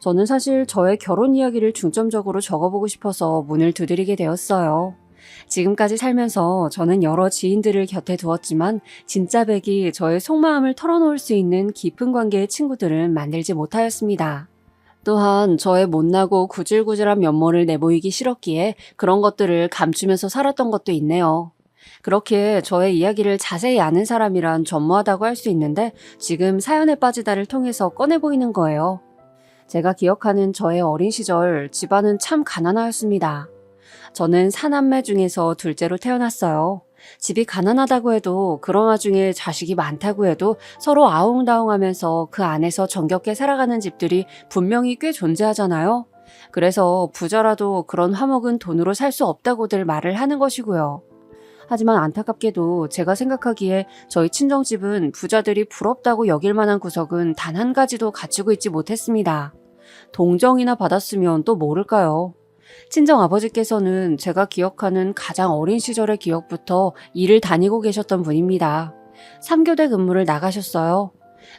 저는 사실 저의 결혼 이야기를 중점적으로 적어보고 싶어서 문을 두드리게 되었어요. 지금까지 살면서 저는 여러 지인들을 곁에 두었지만 진짜 백이 저의 속마음을 털어놓을 수 있는 깊은 관계의 친구들은 만들지 못하였습니다. 또한 저의 못나고 구질구질한 면모를 내보이기 싫었기에 그런 것들을 감추면서 살았던 것도 있네요. 그렇게 저의 이야기를 자세히 아는 사람이란 전무하다고 할 수 있는데 지금 사연에 빠지다를 통해서 꺼내 보이는 거예요. 제가 기억하는 저의 어린 시절 집안은 참 가난하였습니다. 저는 사남매 중에서 둘째로 태어났어요. 집이 가난하다고 해도 그런 와중에 자식이 많다고 해도 서로 아웅다웅하면서 그 안에서 정겹게 살아가는 집들이 분명히 꽤 존재하잖아요. 그래서 부자라도 그런 화목은 돈으로 살 수 없다고들 말을 하는 것이고요. 하지만 안타깝게도 제가 생각하기에 저희 친정집은 부자들이 부럽다고 여길 만한 구석은 단 한 가지도 갖추고 있지 못했습니다. 동정이나 받았으면 또 모를까요? 친정 아버지께서는 제가 기억하는 가장 어린 시절의 기억부터 일을 다니고 계셨던 분입니다. 3교대 근무를 나가셨어요.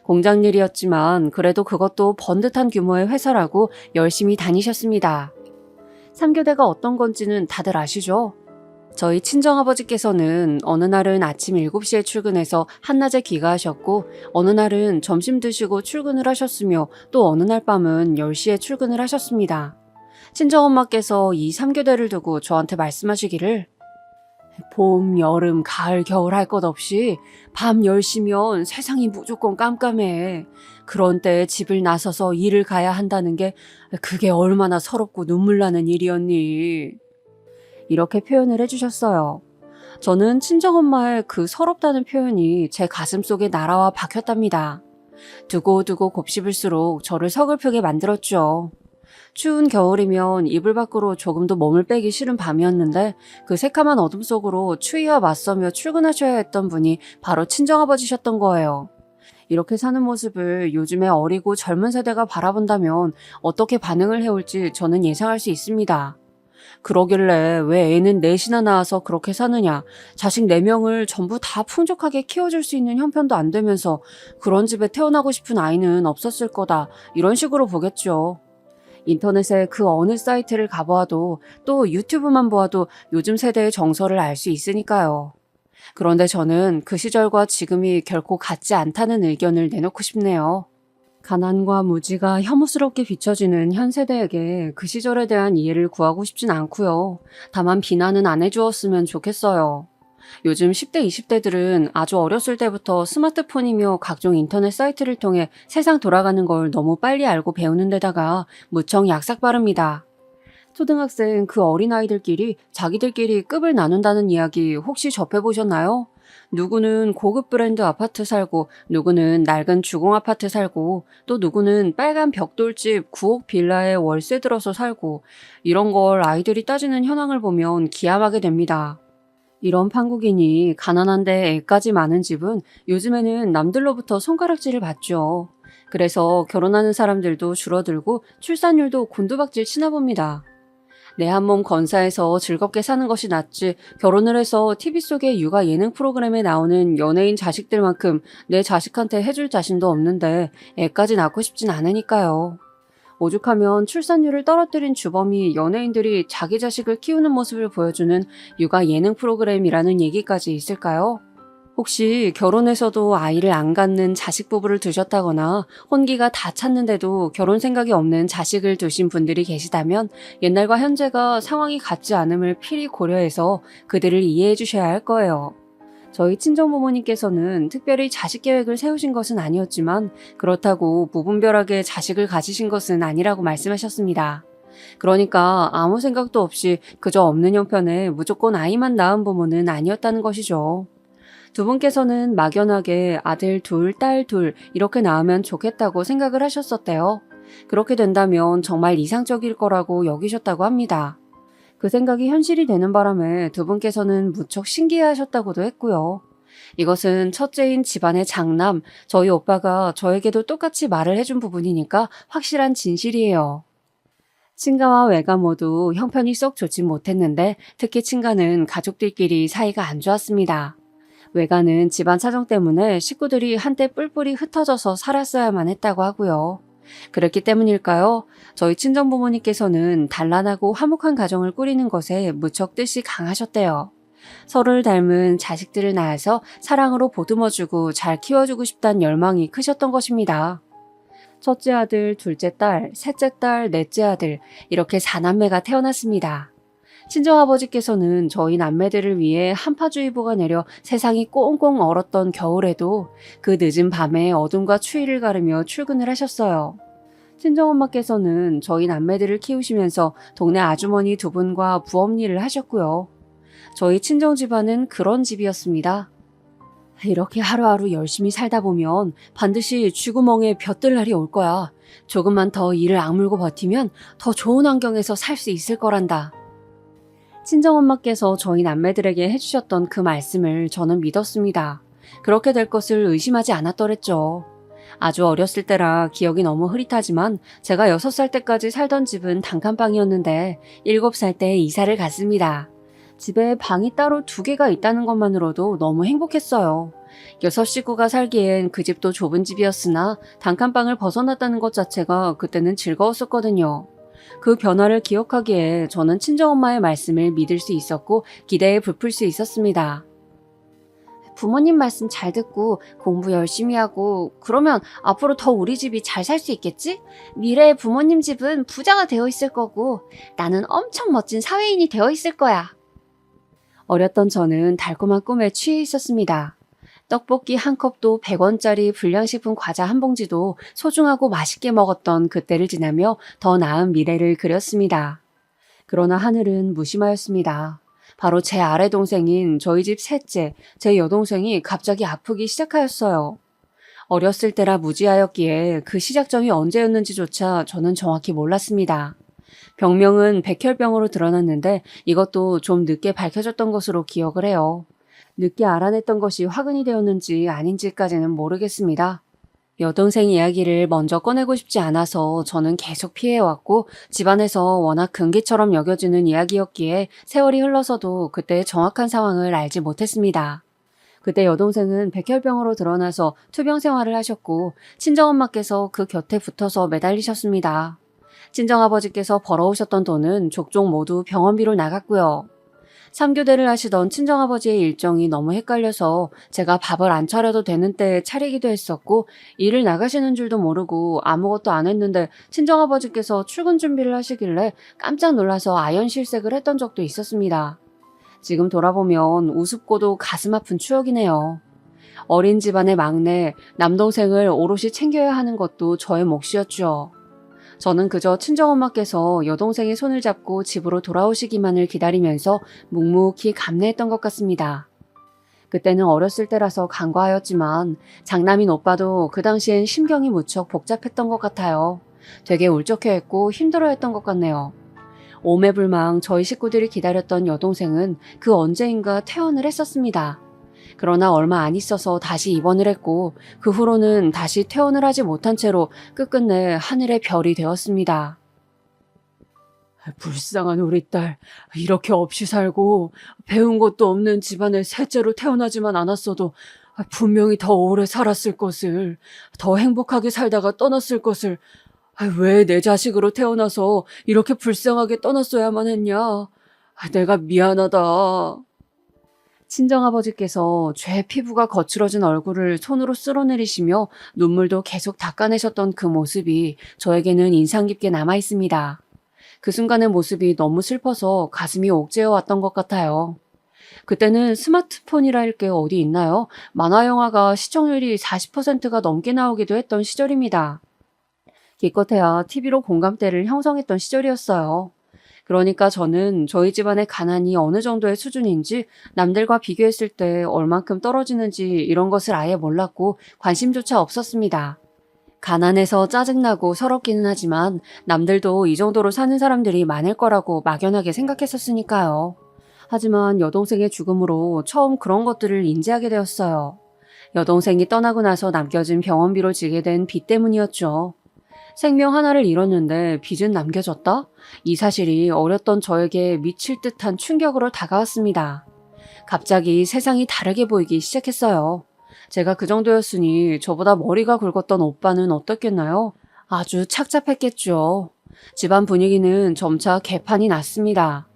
공장 일이었지만 그래도 그것도 번듯한 규모의 회사라고 열심히 다니셨습니다. 3교대가 어떤 건지는 다들 아시죠? 저희 친정아버지께서는 어느 날은 아침 7시에 출근해서 한낮에 귀가하셨고 어느 날은 점심 드시고 출근을 하셨으며 또 어느 날 밤은 10시에 출근을 하셨습니다. 친정엄마께서 이 3교대를 두고 저한테 말씀하시기를 봄, 여름, 가을, 겨울 할 것 없이 밤 10시면 세상이 무조건 깜깜해. 그런 때에 집을 나서서 일을 가야 한다는 게 그게 얼마나 서럽고 눈물 나는 일이었니. 이렇게 표현을 해주셨어요. 저는 친정엄마의 그 서럽다는 표현이 제 가슴 속에 날아와 박혔답니다. 두고두고 곱씹을수록 저를 서글프게 만들었죠. 추운 겨울이면 이불 밖으로 조금도 몸을 빼기 싫은 밤이었는데 그 새카만 어둠 속으로 추위와 맞서며 출근하셔야 했던 분이 바로 친정아버지셨던 거예요. 이렇게 사는 모습을 요즘의 어리고 젊은 세대가 바라본다면 어떻게 반응을 해올지 저는 예상할 수 있습니다. 그러길래 왜 애는 넷이나 낳아서 그렇게 사느냐, 자식 4명을 전부 다 풍족하게 키워줄 수 있는 형편도 안 되면서 그런 집에 태어나고 싶은 아이는 없었을 거다, 이런 식으로 보겠죠. 인터넷에 그 어느 사이트를 가보아도 또 유튜브만 보아도 요즘 세대의 정서를 알 수 있으니까요. 그런데 저는 그 시절과 지금이 결코 같지 않다는 의견을 내놓고 싶네요. 가난과 무지가 혐오스럽게 비춰지는 현 세대에게 그 시절에 대한 이해를 구하고 싶진 않고요. 다만 비난은 안 해주었으면 좋겠어요. 요즘 10대, 20대들은 아주 어렸을 때부터 스마트폰이며 각종 인터넷 사이트를 통해 세상 돌아가는 걸 너무 빨리 알고 배우는 데다가 무척 약삭 빠릅니다. 초등학생 그 어린아이들끼리 자기들끼리 급을 나눈다는 이야기 혹시 접해보셨나요? 누구는 고급 브랜드 아파트 살고 누구는 낡은 주공 아파트 살고 또 누구는 빨간 벽돌집 9억 빌라에 월세 들어서 살고 이런 걸 아이들이 따지는 현황을 보면 기함하게 됩니다. 이런 판국이니 가난한데 애까지 많은 집은 요즘에는 남들로부터 손가락질을 받죠. 그래서 결혼하는 사람들도 줄어들고 출산율도 곤두박질 치나 봅니다. 내 한 몸 건사해서 즐겁게 사는 것이 낫지 결혼을 해서 TV 속의 육아 예능 프로그램에 나오는 연예인 자식들만큼 내 자식한테 해줄 자신도 없는데 애까지 낳고 싶진 않으니까요. 오죽하면 출산율을 떨어뜨린 주범이 연예인들이 자기 자식을 키우는 모습을 보여주는 육아 예능 프로그램이라는 얘기까지 있을까요? 혹시 결혼해서도 아이를 안 갖는 자식 부부를 두셨다거나 혼기가 다 찼는데도 결혼 생각이 없는 자식을 두신 분들이 계시다면 옛날과 현재가 상황이 같지 않음을 필히 고려해서 그들을 이해해 주셔야 할 거예요. 저희 친정부모님께서는 특별히 자식 계획을 세우신 것은 아니었지만 그렇다고 무분별하게 자식을 가지신 것은 아니라고 말씀하셨습니다. 그러니까 아무 생각도 없이 그저 없는 형편에 무조건 아이만 낳은 부모는 아니었다는 것이죠. 두 분께서는 막연하게 아들 둘, 딸 둘 이렇게 낳으면 좋겠다고 생각을 하셨었대요. 그렇게 된다면 정말 이상적일 거라고 여기셨다고 합니다. 그 생각이 현실이 되는 바람에 두 분께서는 무척 신기해하셨다고도 했고요. 이것은 첫째인 집안의 장남, 저희 오빠가 저에게도 똑같이 말을 해준 부분이니까 확실한 진실이에요. 친가와 외가 모두 형편이 썩 좋진 못했는데 특히 친가는 가족들끼리 사이가 안 좋았습니다. 외가는 집안 사정 때문에 식구들이 한때 뿔뿔이 흩어져서 살았어야만 했다고 하고요. 그렇기 때문일까요? 저희 친정부모님께서는 단란하고 화목한 가정을 꾸리는 것에 무척 뜻이 강하셨대요. 서로를 닮은 자식들을 낳아서 사랑으로 보듬어주고 잘 키워주고 싶다는 열망이 크셨던 것입니다. 첫째 아들, 둘째 딸, 셋째 딸, 넷째 아들 이렇게 4남매가 태어났습니다. 친정아버지께서는 저희 남매들을 위해 한파주의보가 내려 세상이 꽁꽁 얼었던 겨울에도 그 늦은 밤에 어둠과 추위를 가르며 출근을 하셨어요. 친정엄마께서는 저희 남매들을 키우시면서 동네 아주머니 두 분과 부업 일을 하셨고요. 저희 친정 집안은 그런 집이었습니다. 이렇게 하루하루 열심히 살다 보면 반드시 쥐구멍에 벼뜰 날이 올 거야. 조금만 더 이를 악물고 버티면 더 좋은 환경에서 살 수 있을 거란다. 친정엄마께서 저희 남매들에게 해주셨던 그 말씀을 저는 믿었습니다. 그렇게 될 것을 의심하지 않았더랬죠. 아주 어렸을 때라 기억이 너무 흐릿하지만 제가 6살 때까지 살던 집은 단칸방이었는데 7살 때 이사를 갔습니다. 집에 방이 따로 2개가 있다는 것만으로도 너무 행복했어요. 6식구가 살기엔 그 집도 좁은 집이었으나 단칸방을 벗어났다는 것 자체가 그때는 즐거웠었거든요. 그 변화를 기억하기에 저는 친정엄마의 말씀을 믿을 수 있었고 기대에 부풀 수 있었습니다. 부모님 말씀 잘 듣고 공부 열심히 하고 그러면 앞으로 더 우리 집이 잘 살 수 있겠지? 미래의 부모님 집은 부자가 되어 있을 거고 나는 엄청 멋진 사회인이 되어 있을 거야. 어렸던 저는 달콤한 꿈에 취해 있었습니다. 떡볶이 한 컵도 100원짜리 불량식품 과자 한 봉지도 소중하고 맛있게 먹었던 그때를 지나며 더 나은 미래를 그렸습니다. 그러나 하늘은 무심하였습니다. 바로 제 아래 동생인 저희 집 셋째, 제 여동생이 갑자기 아프기 시작하였어요. 어렸을 때라 무지하였기에 그 시작점이 언제였는지조차 저는 정확히 몰랐습니다. 병명은 백혈병으로 드러났는데 이것도 좀 늦게 밝혀졌던 것으로 기억을 해요. 늦게 알아냈던 것이 화근이 되었는지 아닌지까지는 모르겠습니다. 여동생 이야기를 먼저 꺼내고 싶지 않아서 저는 계속 피해왔고 집안에서 워낙 금기처럼 여겨지는 이야기였기에 세월이 흘러서도 그때의 정확한 상황을 알지 못했습니다. 그때 여동생은 백혈병으로 드러나서 투병 생활을 하셨고 친정엄마께서 그 곁에 붙어서 매달리셨습니다. 친정아버지께서 벌어오셨던 돈은 족족 모두 병원비로 나갔고요. 3교대를 하시던 친정아버지의 일정이 너무 헷갈려서 제가 밥을 안 차려도 되는 때에 차리기도 했었고 일을 나가시는 줄도 모르고 아무것도 안 했는데 친정아버지께서 출근 준비를 하시길래 깜짝 놀라서 아연실색을 했던 적도 있었습니다. 지금 돌아보면 우습고도 가슴 아픈 추억이네요. 어린 집안의 막내, 남동생을 오롯이 챙겨야 하는 것도 저의 몫이었죠. 저는 그저 친정엄마께서 여동생의 손을 잡고 집으로 돌아오시기만을 기다리면서 묵묵히 감내했던 것 같습니다. 그때는 어렸을 때라서 간과하였지만 장남인 오빠도 그 당시엔 심경이 무척 복잡했던 것 같아요. 되게 울적해했고 힘들어했던 것 같네요. 오매불망 저희 식구들이 기다렸던 여동생은 그 언제인가 퇴원을 했었습니다. 그러나 얼마 안 있어서 다시 입원을 했고 그 후로는 다시 퇴원을 하지 못한 채로 끝끝내 하늘의 별이 되었습니다. 불쌍한 우리 딸. 이렇게 없이 살고 배운 것도 없는 집안에 셋째로 태어나지만 않았어도 분명히 더 오래 살았을 것을, 더 행복하게 살다가 떠났을 것을, 왜 내 자식으로 태어나서 이렇게 불쌍하게 떠났어야만 했냐. 내가 미안하다. 친정아버지께서 죄 피부가 거칠어진 얼굴을 손으로 쓸어내리시며 눈물도 계속 닦아내셨던 그 모습이 저에게는 인상 깊게 남아 있습니다. 그 순간의 모습이 너무 슬퍼서 가슴이 옥죄어 왔던 것 같아요. 그때는 스마트폰이랄 게 어디 있나요? 만화 영화가 시청률이 40%가 넘게 나오기도 했던 시절입니다. 기껏해야 TV로 공감대를 형성했던 시절이었어요. 그러니까 저는 저희 집안의 가난이 어느 정도의 수준인지, 남들과 비교했을 때 얼만큼 떨어지는지 이런 것을 아예 몰랐고 관심조차 없었습니다. 가난해서 짜증나고 서럽기는 하지만 남들도 이 정도로 사는 사람들이 많을 거라고 막연하게 생각했었으니까요. 하지만 여동생의 죽음으로 처음 그런 것들을 인지하게 되었어요. 여동생이 떠나고 나서 남겨진 병원비로 지게 된 빚 때문이었죠. 생명 하나를 잃었는데 빚은 남겨졌다? 이 사실이 어렸던 저에게 미칠 듯한 충격으로 다가왔습니다. 갑자기 세상이 다르게 보이기 시작했어요. 제가 그 정도였으니 저보다 머리가 굵었던 오빠는 어떻겠나요? 아주 착잡했겠죠. 집안 분위기는 점차 개판이 났습니다.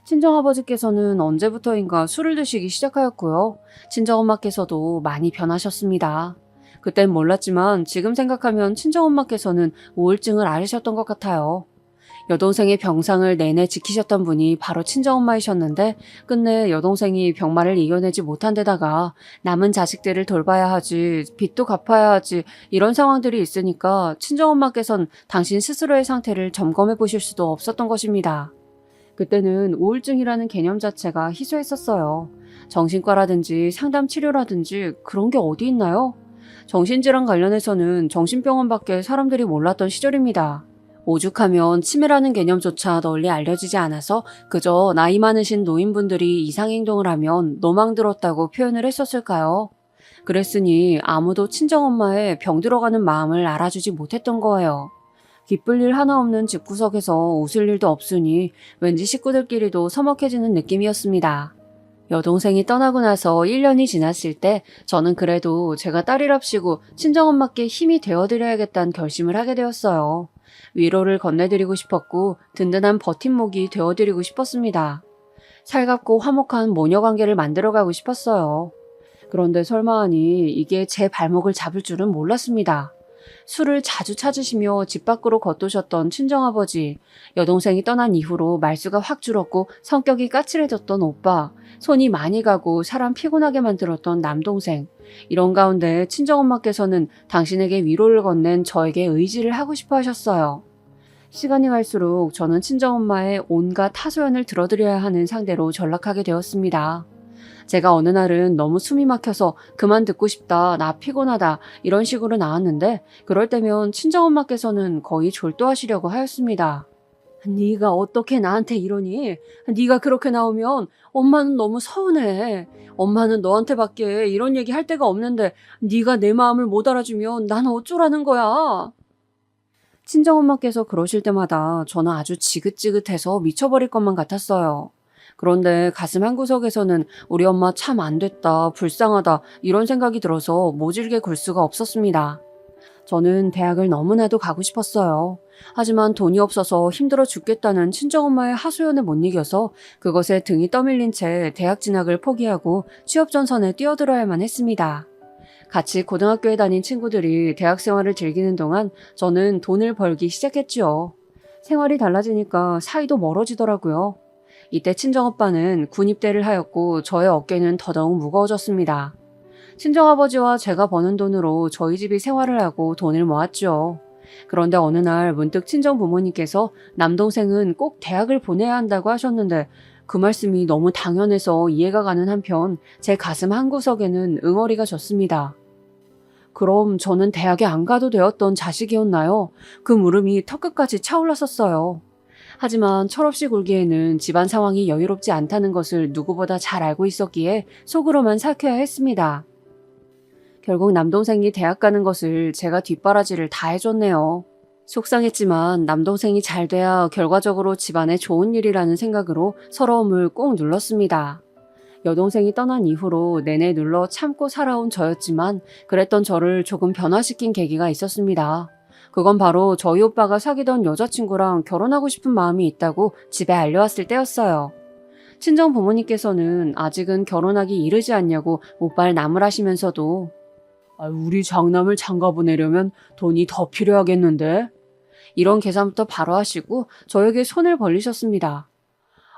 친정아버지께서는 언제부터인가 술을 드시기 시작하였고요. 친정엄마께서도 많이 변하셨습니다. 그땐 몰랐지만 지금 생각하면 친정엄마께서는 우울증을 앓으셨던 것 같아요. 여동생의 병상을 내내 지키셨던 분이 바로 친정엄마이셨는데 끝내 여동생이 병마를 이겨내지 못한 데다가 남은 자식들을 돌봐야 하지, 빚도 갚아야 하지, 이런 상황들이 있으니까 친정엄마께선 당신 스스로의 상태를 점검해 보실 수도 없었던 것입니다. 그때는 우울증이라는 개념 자체가 희소했었어요. 정신과라든지 상담 치료라든지 그런 게 어디 있나요? 정신질환 관련해서는 정신병원밖에 사람들이 몰랐던 시절입니다. 오죽하면 치매라는 개념조차 널리 알려지지 않아서 그저 나이 많으신 노인분들이 이상행동을 하면 노망 들었다고 표현을 했었을까요? 그랬으니 아무도 친정엄마의 병 들어가는 마음을 알아주지 못했던 거예요. 기쁠 일 하나 없는 집구석에서 웃을 일도 없으니 왠지 식구들끼리도 서먹해지는 느낌이었습니다. 여동생이 떠나고 나서 1년이 지났을 때 저는 그래도 제가 딸이랍시고 친정엄마께 힘이 되어드려야겠다는 결심을 하게 되었어요. 위로를 건네드리고 싶었고 든든한 버팀목이 되어드리고 싶었습니다. 살갑고 화목한 모녀관계를 만들어가고 싶었어요. 그런데 설마하니 이게 제 발목을 잡을 줄은 몰랐습니다. 술을 자주 찾으시며 집 밖으로 걷도셨던 친정아버지, 여동생이 떠난 이후로 말수가 확 줄었고 성격이 까칠해졌던 오빠, 손이 많이 가고 사람 피곤하게 만들었던 남동생, 이런 가운데 친정엄마께서는 당신에게 위로를 건넨 저에게 의지를 하고 싶어 하셨어요. 시간이 갈수록 저는 친정엄마의 온갖 하소연을 들어드려야 하는 상대로 전락하게 되었습니다. 제가 어느 날은 너무 숨이 막혀서 그만 듣고 싶다, 나 피곤하다 이런 식으로 나왔는데 그럴 때면 친정엄마께서는 거의 졸도하시려고 하였습니다. 네가 어떻게 나한테 이러니? 네가 그렇게 나오면 엄마는 너무 서운해. 엄마는 너한테밖에 이런 얘기 할 데가 없는데 네가 내 마음을 못 알아주면 난 어쩌라는 거야? 친정엄마께서 그러실 때마다 저는 아주 지긋지긋해서 미쳐버릴 것만 같았어요. 그런데 가슴 한구석에서는 우리 엄마 참 안 됐다, 불쌍하다 이런 생각이 들어서 모질게 굴 수가 없었습니다. 저는 대학을 너무나도 가고 싶었어요. 하지만 돈이 없어서 힘들어 죽겠다는 친정엄마의 하소연에 못 이겨서 그것에 등이 떠밀린 채 대학 진학을 포기하고 취업 전선에 뛰어들어야만 했습니다. 같이 고등학교에 다닌 친구들이 대학 생활을 즐기는 동안 저는 돈을 벌기 시작했지요. 생활이 달라지니까 사이도 멀어지더라고요. 이때 친정오빠는 군입대를 하였고 저의 어깨는 더더욱 무거워졌습니다. 친정아버지와 제가 버는 돈으로 저희 집이 생활을 하고 돈을 모았죠. 그런데 어느 날 문득 친정부모님께서 남동생은 꼭 대학을 보내야 한다고 하셨는데 그 말씀이 너무 당연해서 이해가 가는 한편 제 가슴 한구석에는 응어리가 졌습니다. 그럼 저는 대학에 안 가도 되었던 자식이었나요? 그 물음이 턱끝까지 차올랐었어요. 하지만 철없이 굴기에는 집안 상황이 여유롭지 않다는 것을 누구보다 잘 알고 있었기에 속으로만 삭혀야 했습니다. 결국 남동생이 대학 가는 것을 제가 뒷바라지를 다 해줬네요. 속상했지만 남동생이 잘 돼야 결과적으로 집안에 좋은 일이라는 생각으로 서러움을 꾹 눌렀습니다. 여동생이 떠난 이후로 내내 눌러 참고 살아온 저였지만 그랬던 저를 조금 변화시킨 계기가 있었습니다. 그건 바로 저희 오빠가 사귀던 여자친구랑 결혼하고 싶은 마음이 있다고 집에 알려왔을 때였어요. 친정 부모님께서는 아직은 결혼하기 이르지 않냐고 못발 나무라시면서도 우리 장남을 장가 보내려면 돈이 더 필요하겠는데? 이런 계산부터 바로 하시고 저에게 손을 벌리셨습니다.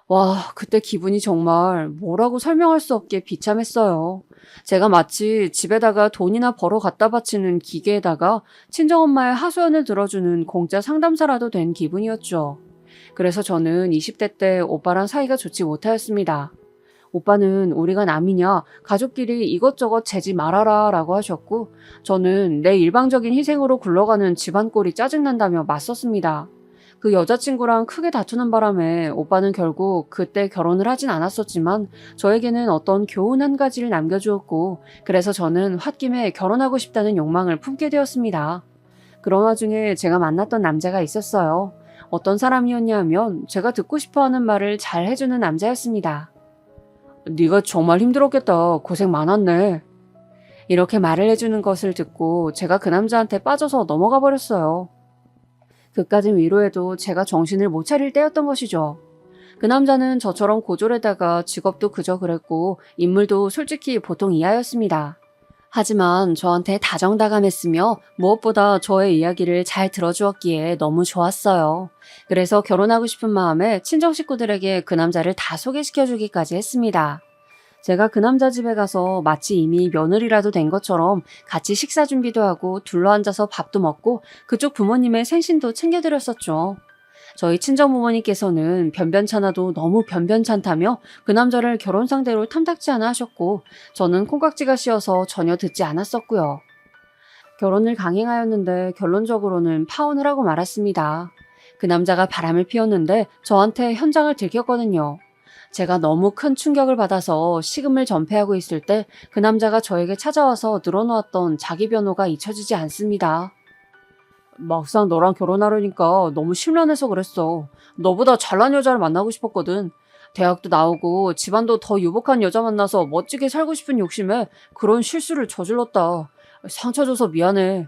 와, 그때 기분이 정말 뭐라고 설명할 수 없게 비참했어요. 제가 마치 집에다가 돈이나 벌어 갖다 바치는 기계에다가 친정엄마의 하소연을 들어주는 공짜 상담사라도 된 기분이었죠. 그래서 저는 20대 때 오빠랑 사이가 좋지 못하였습니다. 오빠는 우리가 남이냐, 가족끼리 이것저것 재지 말아라 라고 하셨고, 저는 내 일방적인 희생으로 굴러가는 집안 꼴이 짜증난다며 맞섰습니다. 그 여자친구랑 크게 다투는 바람에 오빠는 결국 그때 결혼을 하진 않았었지만 저에게는 어떤 교훈 한 가지를 남겨주었고, 그래서 저는 홧김에 결혼하고 싶다는 욕망을 품게 되었습니다. 그런 와중에 제가 만났던 남자가 있었어요. 어떤 사람이었냐 하면 제가 듣고 싶어하는 말을 잘 해주는 남자였습니다. 네가 정말 힘들었겠다. 고생 많았네. 이렇게 말을 해주는 것을 듣고 제가 그 남자한테 빠져서 넘어가 버렸어요. 그까진 위로해도 제가 정신을 못 차릴 때였던 것이죠. 그 남자는 저처럼 고졸에다가 직업도 그저 그랬고 인물도 솔직히 보통 이하였습니다. 하지만 저한테 다정다감했으며 무엇보다 저의 이야기를 잘 들어주었기에 너무 좋았어요. 그래서 결혼하고 싶은 마음에 친정 식구들에게 그 남자를 다 소개시켜주기까지 했습니다. 제가 그 남자 집에 가서 마치 이미 며느리라도 된 것처럼 같이 식사 준비도 하고 둘러앉아서 밥도 먹고 그쪽 부모님의 생신도 챙겨드렸었죠. 저희 친정 부모님께서는 변변찮아도 너무 변변찮다며 그 남자를 결혼 상대로 탐탁지 않아 하셨고 저는 콩깍지가 씌어서 전혀 듣지 않았었고요. 결혼을 강행하였는데 결론적으로는 파혼을 하고 말았습니다. 그 남자가 바람을 피웠는데 저한테 현장을 들켰거든요. 제가 너무 큰 충격을 받아서 식음을 전폐하고 있을 때 그 남자가 저에게 찾아와서 늘어놓았던 자기 변호가 잊혀지지 않습니다. 막상 너랑 결혼하려니까 너무 심란해서 그랬어. 너보다 잘난 여자를 만나고 싶었거든. 대학도 나오고 집안도 더 유복한 여자 만나서 멋지게 살고 싶은 욕심에 그런 실수를 저질렀다. 상처 줘서 미안해.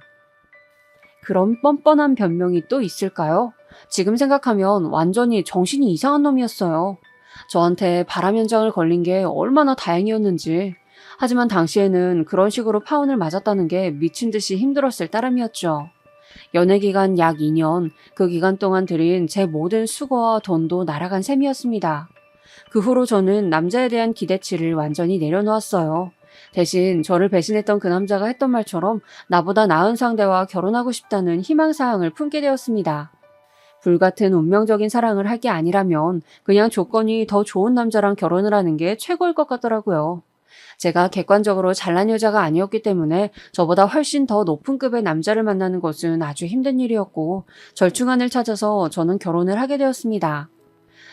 그런 뻔뻔한 변명이 또 있을까요? 지금 생각하면 완전히 정신이 이상한 놈이었어요. 저한테 바람 현장을 걸린 게 얼마나 다행이었는지. 하지만 당시에는 그런 식으로 파혼을 맞았다는 게 미친 듯이 힘들었을 따름이었죠. 연애 기간 약 2년, 그 기간 동안 들인 제 모든 수고와 돈도 날아간 셈이었습니다. 그 후로 저는 남자에 대한 기대치를 완전히 내려놓았어요. 대신 저를 배신했던 그 남자가 했던 말처럼 나보다 나은 상대와 결혼하고 싶다는 희망사항을 품게 되었습니다. 불같은 운명적인 사랑을 할 게 아니라면 그냥 조건이 더 좋은 남자랑 결혼을 하는 게 최고일 것 같더라고요. 제가 객관적으로 잘난 여자가 아니었기 때문에 저보다 훨씬 더 높은 급의 남자를 만나는 것은 아주 힘든 일이었고 절충안을 찾아서 저는 결혼을 하게 되었습니다.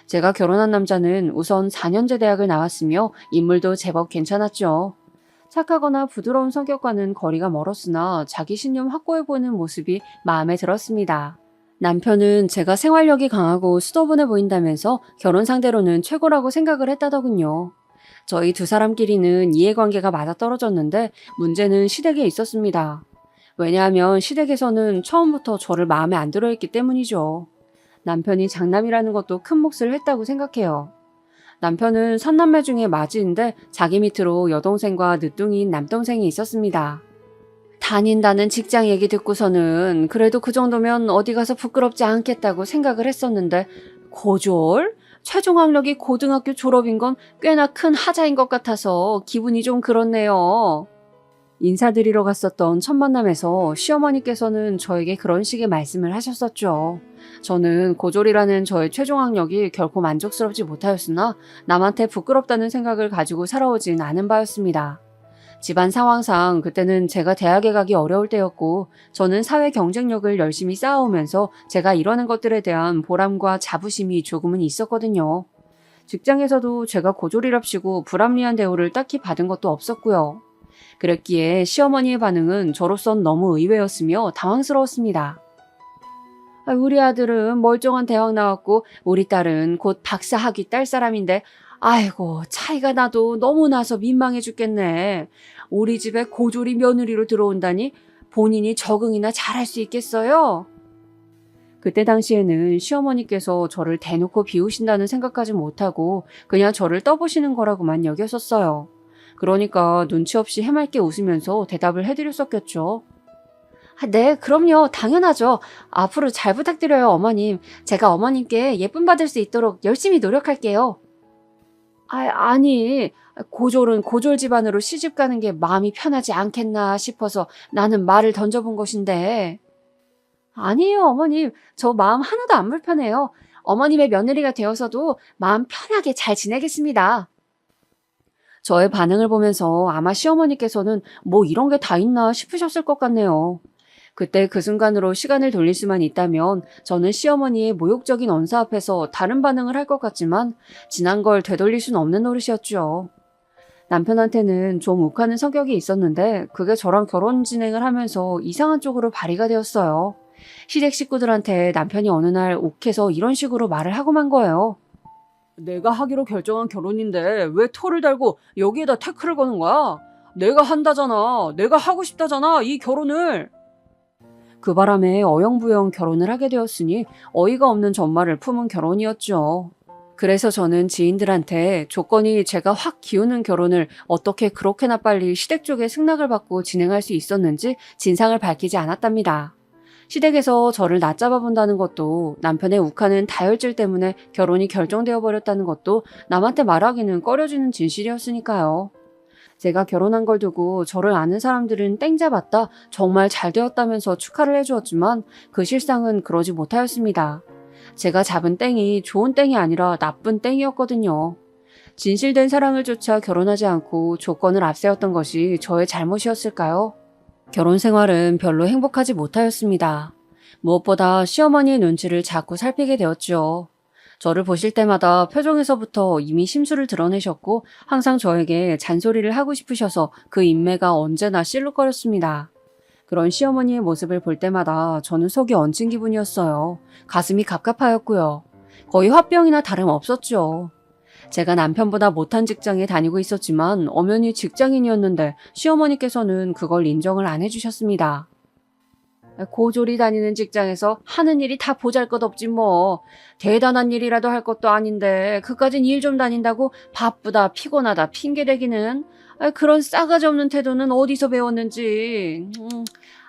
제가 결혼한 남자는 우선 4년제 대학을 나왔으며 인물도 제법 괜찮았죠. 착하거나 부드러운 성격과는 거리가 멀었으나 자기 신념 확고해 보이는 모습이 마음에 들었습니다. 남편은 제가 생활력이 강하고 수도분해 보인다면서 결혼 상대로는 최고라고 생각을 했다더군요. 저희 두 사람끼리는 이해관계가 맞아떨어졌는데 문제는 시댁에 있었습니다. 왜냐하면 시댁에서는 처음부터 저를 마음에 안 들어했기 때문이죠. 남편이 장남이라는 것도 큰 몫을 했다고 생각해요. 남편은 삼남매 중에 맞이인데 자기 밑으로 여동생과 늦둥이인 남동생이 있었습니다. 다닌다는 직장 얘기 듣고서는 그래도 그 정도면 어디 가서 부끄럽지 않겠다고 생각을 했었는데 고졸? 최종 학력이 고등학교 졸업인 건 꽤나 큰 하자인 것 같아서 기분이 좀 그렇네요. 인사드리러 갔었던 첫 만남에서 시어머니께서는 저에게 그런 식의 말씀을 하셨었죠. 저는 고졸이라는 저의 최종 학력이 결코 만족스럽지 못하였으나 남한테 부끄럽다는 생각을 가지고 살아오진 않은 바였습니다. 집안 상황상 그때는 제가 대학에 가기 어려울 때였고 저는 사회 경쟁력을 열심히 쌓아오면서 제가 이뤄낸 것들에 대한 보람과 자부심이 조금은 있었거든요. 직장에서도 제가 고졸이랍시고 불합리한 대우를 딱히 받은 것도 없었고요. 그랬기에 시어머니의 반응은 저로선 너무 의외였으며 당황스러웠습니다. 우리 아들은 멀쩡한 대학 나왔고 우리 딸은 곧 박사학위 딸 사람인데 아이고 차이가 나도 너무 나서 민망해 죽겠네. 우리 집에 고졸이 며느리로 들어온다니 본인이 적응이나 잘할 수 있겠어요? 그때 당시에는 시어머니께서 저를 대놓고 비우신다는 생각까지 못하고 그냥 저를 떠보시는 거라고만 여겼었어요. 그러니까 눈치 없이 해맑게 웃으면서 대답을 해드렸었겠죠. 네, 그럼요. 당연하죠. 앞으로 잘 부탁드려요, 어머님. 제가 어머님께 예쁨 받을 수 있도록 열심히 노력할게요. 아니, 고졸은 고졸 집안으로 시집 가는 게 마음이 편하지 않겠나 싶어서 나는 말을 던져본 것인데. 아니에요, 어머님. 저 마음 하나도 안 불편해요. 어머님의 며느리가 되어서도 마음 편하게 잘 지내겠습니다. 저의 반응을 보면서 아마 시어머니께서는 뭐 이런 게 다 있나 싶으셨을 것 같네요. 그때 그 순간으로 시간을 돌릴 수만 있다면 저는 시어머니의 모욕적인 언사 앞에서 다른 반응을 할 것 같지만 지난 걸 되돌릴 수는 없는 노릇이었죠. 남편한테는 좀 욱하는 성격이 있었는데 그게 저랑 결혼 진행을 하면서 이상한 쪽으로 발휘가 되었어요. 시댁 식구들한테 남편이 어느 날 욱해서 이런 식으로 말을 하고 만 거예요. 내가 하기로 결정한 결혼인데 왜 토를 달고 여기에다 태클을 거는 거야? 내가 한다잖아. 내가 하고 싶다잖아. 이 결혼을. 그 바람에 어영부영 결혼을 하게 되었으니 어이가 없는 전말을 품은 결혼이었죠. 그래서 저는 지인들한테 조건이 제가 확 기우는 결혼을 어떻게 그렇게나 빨리 시댁 쪽에 승낙을 받고 진행할 수 있었는지 진상을 밝히지 않았답니다. 시댁에서 저를 낮잡아 본다는 것도 남편의 욱하는 다혈질 때문에 결혼이 결정되어 버렸다는 것도 남한테 말하기는 꺼려지는 진실이었으니까요. 제가 결혼한 걸 두고 저를 아는 사람들은 땡 잡았다, 정말 잘 되었다면서 축하를 해주었지만 그 실상은 그러지 못하였습니다. 제가 잡은 땡이 좋은 땡이 아니라 나쁜 땡이었거든요. 진실된 사랑을 쫓아 결혼하지 않고 조건을 앞세웠던 것이 저의 잘못이었을까요? 결혼 생활은 별로 행복하지 못하였습니다. 무엇보다 시어머니의 눈치를 자꾸 살피게 되었죠. 저를 보실 때마다 표정에서부터 이미 심술을 드러내셨고 항상 저에게 잔소리를 하고 싶으셔서 그 인매가 언제나 실룩거렸습니다. 그런 시어머니의 모습을 볼 때마다 저는 속이 얹힌 기분이었어요. 가슴이 갑갑하였고요. 거의 화병이나 다름없었죠. 제가 남편보다 못한 직장에 다니고 있었지만 엄연히 직장인이었는데 시어머니께서는 그걸 인정을 안 해주셨습니다. 고졸이 다니는 직장에서 하는 일이 다 보잘것없지 뭐. 대단한 일이라도 할 것도 아닌데 그까진 일 좀 다닌다고 바쁘다 피곤하다 핑계대기는. 그런 싸가지 없는 태도는 어디서 배웠는지.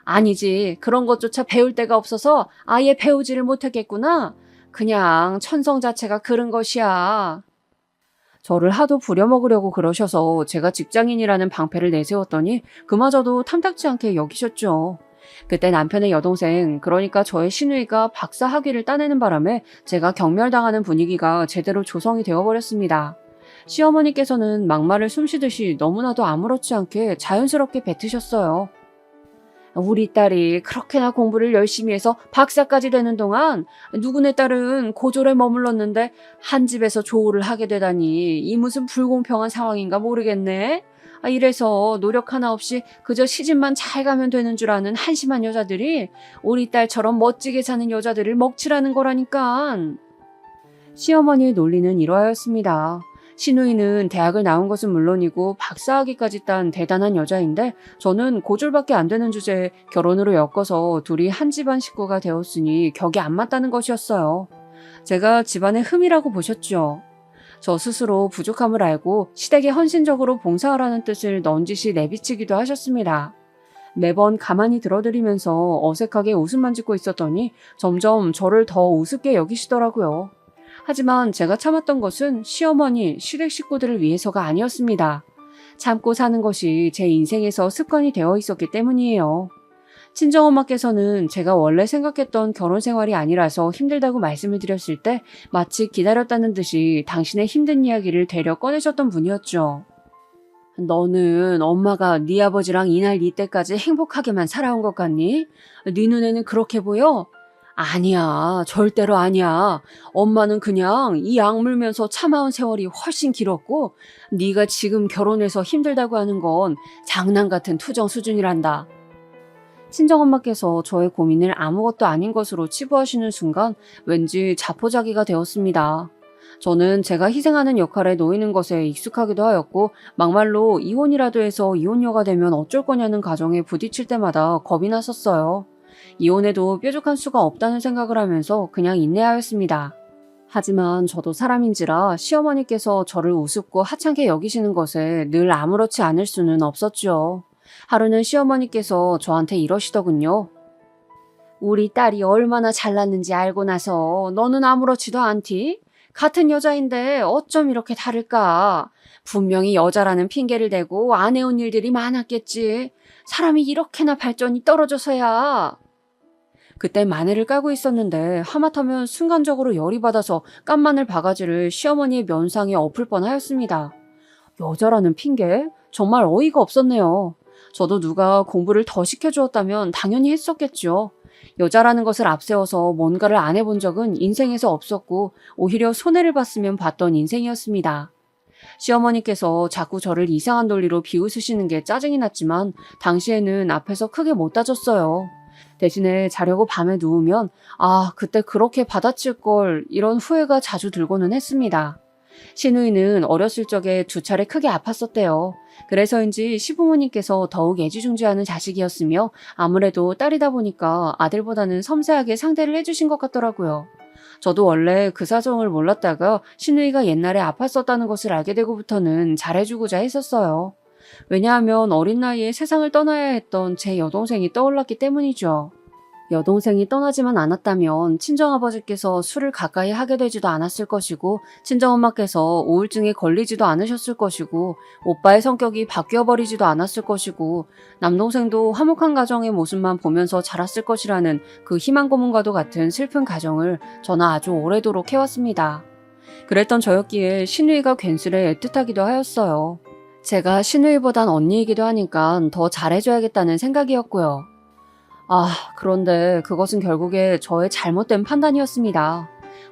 아니지, 그런 것조차 배울 데가 없어서 아예 배우지를 못했겠구나. 그냥 천성 자체가 그런 것이야. 저를 하도 부려먹으려고 그러셔서 제가 직장인이라는 방패를 내세웠더니 그마저도 탐탁지 않게 여기셨죠. 그때 남편의 여동생, 그러니까 저의 시누이가 박사 학위를 따내는 바람에 제가 경멸당하는 분위기가 제대로 조성이 되어버렸습니다. 시어머니께서는 막말을 숨쉬듯이 너무나도 아무렇지 않게 자연스럽게 뱉으셨어요. 우리 딸이 그렇게나 공부를 열심히 해서 박사까지 되는 동안 누구네 딸은 고졸에 머물렀는데 한 집에서 조우를 하게 되다니 이 무슨 불공평한 상황인가 모르겠네. 이래서 노력 하나 없이 그저 시집만 잘 가면 되는 줄 아는 한심한 여자들이 우리 딸처럼 멋지게 사는 여자들을 먹칠하는 거라니까. 시어머니의 논리는 이러하였습니다. 시누이는 대학을 나온 것은 물론이고 박사학위까지 딴 대단한 여자인데 저는 고졸밖에 안 되는 주제에 결혼으로 엮어서 둘이 한 집안 식구가 되었으니 격이 안 맞다는 것이었어요. 제가 집안의 흠이라고 보셨죠. 저 스스로 부족함을 알고 시댁에 헌신적으로 봉사하라는 뜻을 넌지시 내비치기도 하셨습니다. 매번 가만히 들어드리면서 어색하게 웃음만 짓고 있었더니 점점 저를 더 우습게 여기시더라고요. 하지만 제가 참았던 것은 시어머니, 시댁 식구들을 위해서가 아니었습니다. 참고 사는 것이 제 인생에서 습관이 되어 있었기 때문이에요. 친정엄마께서는 제가 원래 생각했던 결혼 생활이 아니라서 힘들다고 말씀을 드렸을 때 마치 기다렸다는 듯이 당신의 힘든 이야기를 되려 꺼내셨던 분이었죠. 너는 엄마가 네 아버지랑 이날 이때까지 행복하게만 살아온 것 같니? 네 눈에는 그렇게 보여? 아니야, 절대로 아니야. 엄마는 그냥 이 악물면서 참아온 세월이 훨씬 길었고 네가 지금 결혼해서 힘들다고 하는 건 장난 같은 투정 수준이란다. 친정엄마께서 저의 고민을 아무것도 아닌 것으로 치부하시는 순간 왠지 자포자기가 되었습니다. 저는 제가 희생하는 역할에 놓이는 것에 익숙하기도 하였고 막말로 이혼이라도 해서 이혼녀가 되면 어쩔 거냐는 가정에 부딪힐 때마다 겁이 났었어요. 이혼해도 뾰족한 수가 없다는 생각을 하면서 그냥 인내하였습니다. 하지만 저도 사람인지라 시어머니께서 저를 우습고 하찮게 여기시는 것에 늘 아무렇지 않을 수는 없었죠. 하루는 시어머니께서 저한테 이러시더군요. 우리 딸이 얼마나 잘났는지 알고 나서 너는 아무렇지도 않디? 같은 여자인데 어쩜 이렇게 다를까? 분명히 여자라는 핑계를 대고 안 해온 일들이 많았겠지. 사람이 이렇게나 발전이 떨어져서야. 그때 마늘을 까고 있었는데 하마터면 순간적으로 열이 받아서 깐 마늘 바가지를 시어머니의 면상에 엎을 뻔하였습니다. 여자라는 핑계? 정말 어이가 없었네요. 저도 누가 공부를 더 시켜주었다면 당연히 했었겠죠. 여자라는 것을 앞세워서 뭔가를 안 해본 적은 인생에서 없었고 오히려 손해를 봤으면 봤던 인생이었습니다. 시어머니께서 자꾸 저를 이상한 논리로 비웃으시는 게 짜증이 났지만 당시에는 앞에서 크게 못 따졌어요. 대신에 자려고 밤에 누우면 그때 그렇게 받아칠 걸 이런 후회가 자주 들고는 했습니다. 시누이는 어렸을 적에 2차례 크게 아팠었대요. 그래서인지 시부모님께서 더욱 애지중지하는 자식이었으며 아무래도 딸이다 보니까 아들보다는 섬세하게 상대를 해주신 것 같더라고요. 저도 원래 그 사정을 몰랐다가 시누이가 옛날에 아팠었다는 것을 알게 되고부터는 잘해주고자 했었어요. 왜냐하면 어린 나이에 세상을 떠나야 했던 제 여동생이 떠올랐기 때문이죠. 여동생이 떠나지만 않았다면 친정아버지께서 술을 가까이 하게 되지도 않았을 것이고 친정엄마께서 우울증에 걸리지도 않으셨을 것이고 오빠의 성격이 바뀌어버리지도 않았을 것이고 남동생도 화목한 가정의 모습만 보면서 자랐을 것이라는 그 희망 고문과도 같은 슬픈 가정을 저는 아주 오래도록 해왔습니다. 그랬던 저였기에 시누이가 괜스레 애틋하기도 하였어요. 제가 시누이보단 언니이기도 하니까 더 잘해줘야겠다는 생각이었고요. 그런데 그것은 결국에 저의 잘못된 판단이었습니다.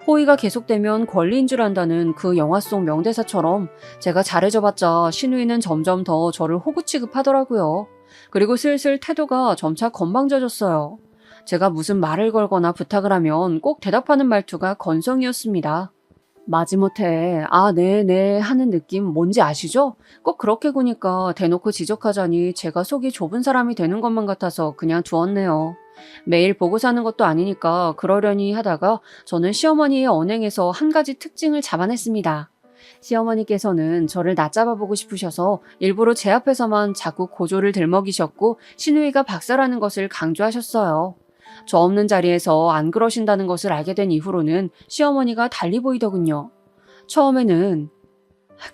호의가 계속되면 권리인 줄 안다는 그 영화 속 명대사처럼 제가 잘해줘봤자 시누이는 점점 더 저를 호구 취급하더라고요. 그리고 슬슬 태도가 점차 건방져졌어요. 제가 무슨 말을 걸거나 부탁을 하면 꼭 대답하는 말투가 건성이었습니다. 마지못해 네네 하는 느낌 뭔지 아시죠? 꼭 그렇게 구니까 대놓고 지적하자니 제가 속이 좁은 사람이 되는 것만 같아서 그냥 두었네요. 매일 보고 사는 것도 아니니까 그러려니 하다가 저는 시어머니의 언행에서 한 가지 특징을 잡아냈습니다. 시어머니께서는 저를 낮잡아보고 싶으셔서 일부러 제 앞에서만 자꾸 고조를 들먹이셨고 시누이가 박사라는 것을 강조하셨어요. 저 없는 자리에서 안 그러신다는 것을 알게 된 이후로는 시어머니가 달리 보이더군요. 처음에는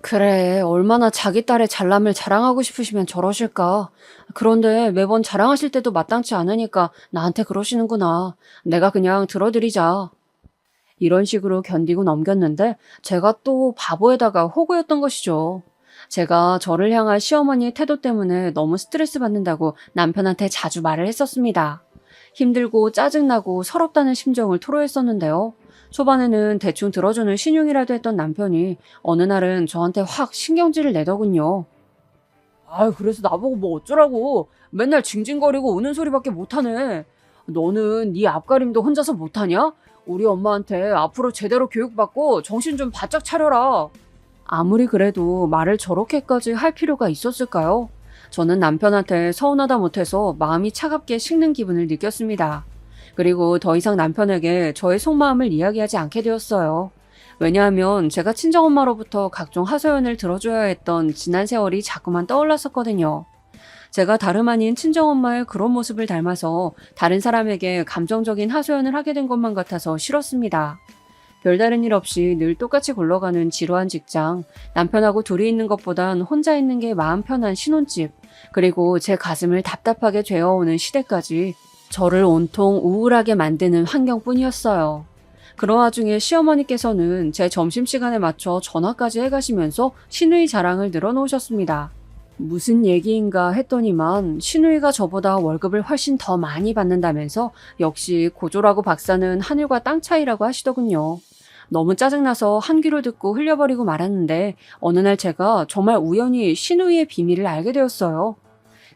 그래, 얼마나 자기 딸의 잘남을 자랑하고 싶으시면 저러실까. 그런데 매번 자랑하실 때도 마땅치 않으니까 나한테 그러시는구나. 내가 그냥 들어드리자. 이런 식으로 견디고 넘겼는데 제가 또 바보에다가 호구였던 것이죠. 제가 저를 향한 시어머니의 태도 때문에 너무 스트레스 받는다고 남편한테 자주 말을 했었습니다. 힘들고 짜증나고 서럽다는 심정을 토로했었는데요. 초반에는 대충 들어주는 신용이라도 했던 남편이 어느 날은 저한테 확 신경질을 내더군요. 그래서 나보고 뭐 어쩌라고. 맨날 징징거리고 우는 소리밖에 못하네. 너는 네 앞가림도 혼자서 못하냐? 우리 엄마한테 앞으로 제대로 교육받고 정신 좀 바짝 차려라. 아무리 그래도 말을 저렇게까지 할 필요가 있었을까요? 저는 남편한테 서운하다 못해서 마음이 차갑게 식는 기분을 느꼈습니다. 그리고 더 이상 남편에게 저의 속마음을 이야기하지 않게 되었어요. 왜냐하면 제가 친정엄마로부터 각종 하소연을 들어줘야 했던 지난 세월이 자꾸만 떠올랐었거든요. 제가 다름 아닌 친정엄마의 그런 모습을 닮아서 다른 사람에게 감정적인 하소연을 하게 된 것만 같아서 싫었습니다. 별다른 일 없이 늘 똑같이 굴러가는 지루한 직장, 남편하고 둘이 있는 것보단 혼자 있는 게 마음 편한 신혼집, 그리고 제 가슴을 답답하게 죄어오는 시대까지 저를 온통 우울하게 만드는 환경뿐이었어요. 그런 와중에 시어머니께서는 제 점심시간에 맞춰 전화까지 해가시면서 시누이 자랑을 늘어놓으셨습니다. 무슨 얘기인가 했더니만 시누이가 저보다 월급을 훨씬 더 많이 받는다면서 역시 고조라고 박사는 하늘과 땅 차이라고 하시더군요. 너무 짜증나서 한 귀로 듣고 흘려버리고 말았는데 어느 날 제가 정말 우연히 시누이의 비밀을 알게 되었어요.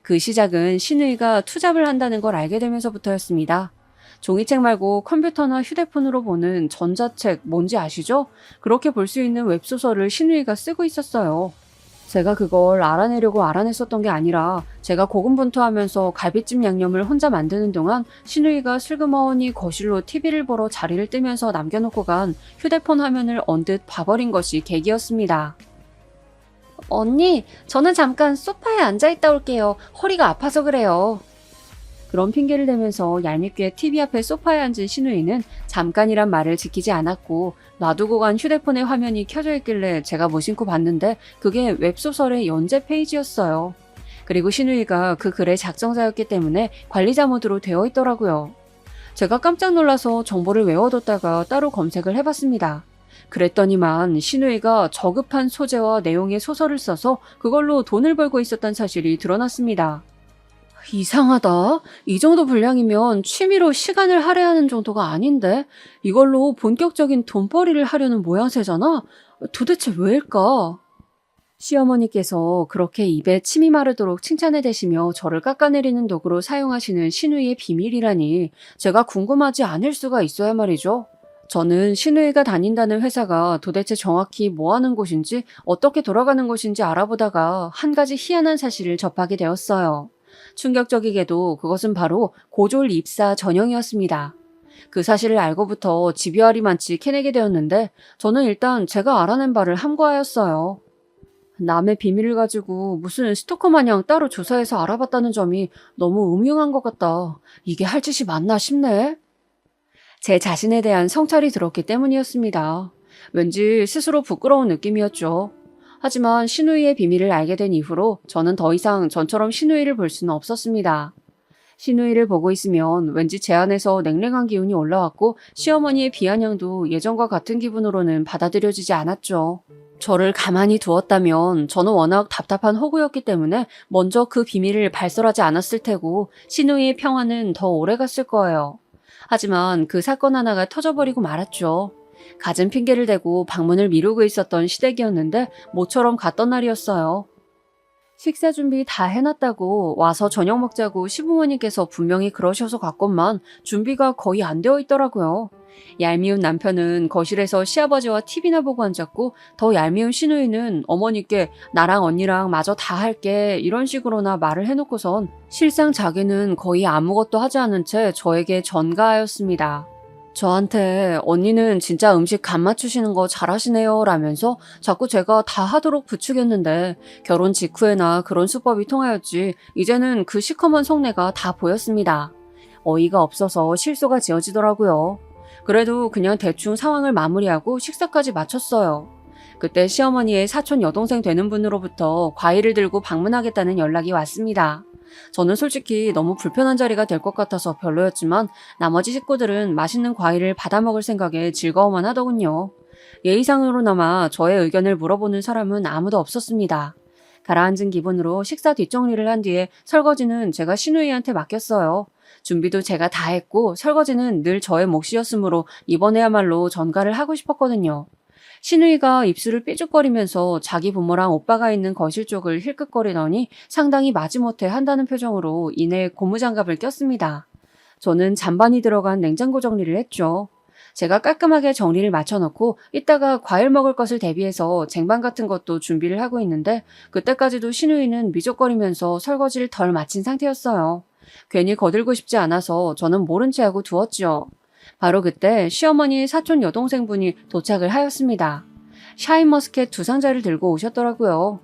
그 시작은 신우이가 투잡을 한다는 걸 알게 되면서부터였습니다. 종이책 말고 컴퓨터나 휴대폰으로 보는 전자책 뭔지 아시죠? 그렇게 볼 수 있는 웹소설을 신우이가 쓰고 있었어요. 제가 그걸 알아내려고 알아냈었던 게 아니라 제가 고군분투하면서 갈비찜 양념을 혼자 만드는 동안 신우이가 슬그머니 거실로 TV를 보러 자리를 뜨면서 남겨놓고 간 휴대폰 화면을 언뜻 봐버린 것이 계기였습니다. 언니, 저는 잠깐 소파에 앉아있다 올게요. 허리가 아파서 그래요. 그런 핑계를 대면서 얄밉게 TV 앞에 소파에 앉은 신우이는 잠깐이란 말을 지키지 않았고 놔두고 간 휴대폰의 화면이 켜져 있길래 제가 무심코 봤는데 그게 웹소설의 연재 페이지였어요. 그리고 신우이가 그 글의 작성자였기 때문에 관리자 모드로 되어 있더라고요. 제가 깜짝 놀라서 정보를 외워뒀다가 따로 검색을 해봤습니다. 그랬더니만 신우이가 저급한 소재와 내용의 소설을 써서 그걸로 돈을 벌고 있었던 사실이 드러났습니다. 이상하다. 이 정도 분량이면 취미로 시간을 할애하는 정도가 아닌데 이걸로 본격적인 돈벌이를 하려는 모양새잖아? 도대체 왜일까? 시어머니께서 그렇게 입에 침이 마르도록 칭찬을 대시며 저를 깎아내리는 도구로 사용하시는 신우이의 비밀이라니 제가 궁금하지 않을 수가 있어야 말이죠. 저는 신우이가 다닌다는 회사가 도대체 정확히 뭐 하는 곳인지 어떻게 돌아가는 곳인지 알아보다가 한 가지 희한한 사실을 접하게 되었어요. 충격적이게도 그것은 바로 고졸 입사 전형이었습니다. 그 사실을 알고부터 집요하리만치 캐내게 되었는데 저는 일단 제가 알아낸 바를 함구하였어요. 남의 비밀을 가지고 무슨 스토커 마냥 따로 조사해서 알아봤다는 점이 너무 음흉한 것 같다. 이게 할 짓이 맞나 싶네. 제 자신에 대한 성찰이 들었기 때문이었습니다. 왠지 스스로 부끄러운 느낌이었죠. 하지만 신우이의 비밀을 알게 된 이후로 저는 더 이상 전처럼 신우이를 볼 수는 없었습니다. 신우이를 보고 있으면 왠지 제 안에서 냉랭한 기운이 올라왔고 시어머니의 비아냥도 예전과 같은 기분으로는 받아들여지지 않았죠. 저를 가만히 두었다면 저는 워낙 답답한 호구였기 때문에 먼저 그 비밀을 발설하지 않았을 테고 신우이의 평화는 더 오래 갔을 거예요. 하지만 그 사건 하나가 터져버리고 말았죠. 갖은 핑계를 대고 방문을 미루고 있었던 시댁이었는데 모처럼 갔던 날이었어요. 식사 준비 다 해놨다고 와서 저녁 먹자고 시부모님께서 분명히 그러셔서 갔건만 준비가 거의 안 되어 있더라고요. 얄미운 남편은 거실에서 시아버지와 TV나 보고 앉았고 더 얄미운 시누이는 어머니께 나랑 언니랑 마저 다 할게 이런 식으로나 말을 해놓고선 실상 자기는 거의 아무것도 하지 않은 채 저에게 전가하였습니다. 저한테 언니는 진짜 음식 간 맞추시는 거 잘하시네요 라면서 자꾸 제가 다 하도록 부추겼는데 결혼 직후에나 그런 수법이 통하였지 이제는 그 시커먼 속내가 다 보였습니다. 어이가 없어서 실소가 지어지더라고요. 그래도 그냥 대충 상황을 마무리하고 식사까지 마쳤어요. 그때 시어머니의 사촌 여동생 되는 분으로부터 과일을 들고 방문하겠다는 연락이 왔습니다. 저는 솔직히 너무 불편한 자리가 될 것 같아서 별로였지만 나머지 식구들은 맛있는 과일을 받아 먹을 생각에 즐거워만 하더군요. 예의상으로나마 저의 의견을 물어보는 사람은 아무도 없었습니다. 가라앉은 기분으로 식사 뒷정리를 한 뒤에 설거지는 제가 시누이한테 맡겼어요. 준비도 제가 다 했고 설거지는 늘 저의 몫이었으므로 이번에야말로 전가를 하고 싶었거든요. 시누이가 입술을 삐죽거리면서 자기 부모랑 오빠가 있는 거실 쪽을 힐끗거리더니 상당히 마지못해 한다는 표정으로 이내 고무장갑을 꼈습니다. 저는 잔반이 들어간 냉장고 정리를 했죠. 제가 깔끔하게 정리를 마쳐놓고 이따가 과일 먹을 것을 대비해서 쟁반 같은 것도 준비를 하고 있는데 그때까지도 시누이는 미적거리면서 설거지를 덜 마친 상태였어요. 괜히 거들고 싶지 않아서 저는 모른 채 하고 두었죠. 바로 그때 시어머니의 사촌 여동생분이 도착을 하였습니다. 샤인머스켓 2상자를 들고 오셨더라고요.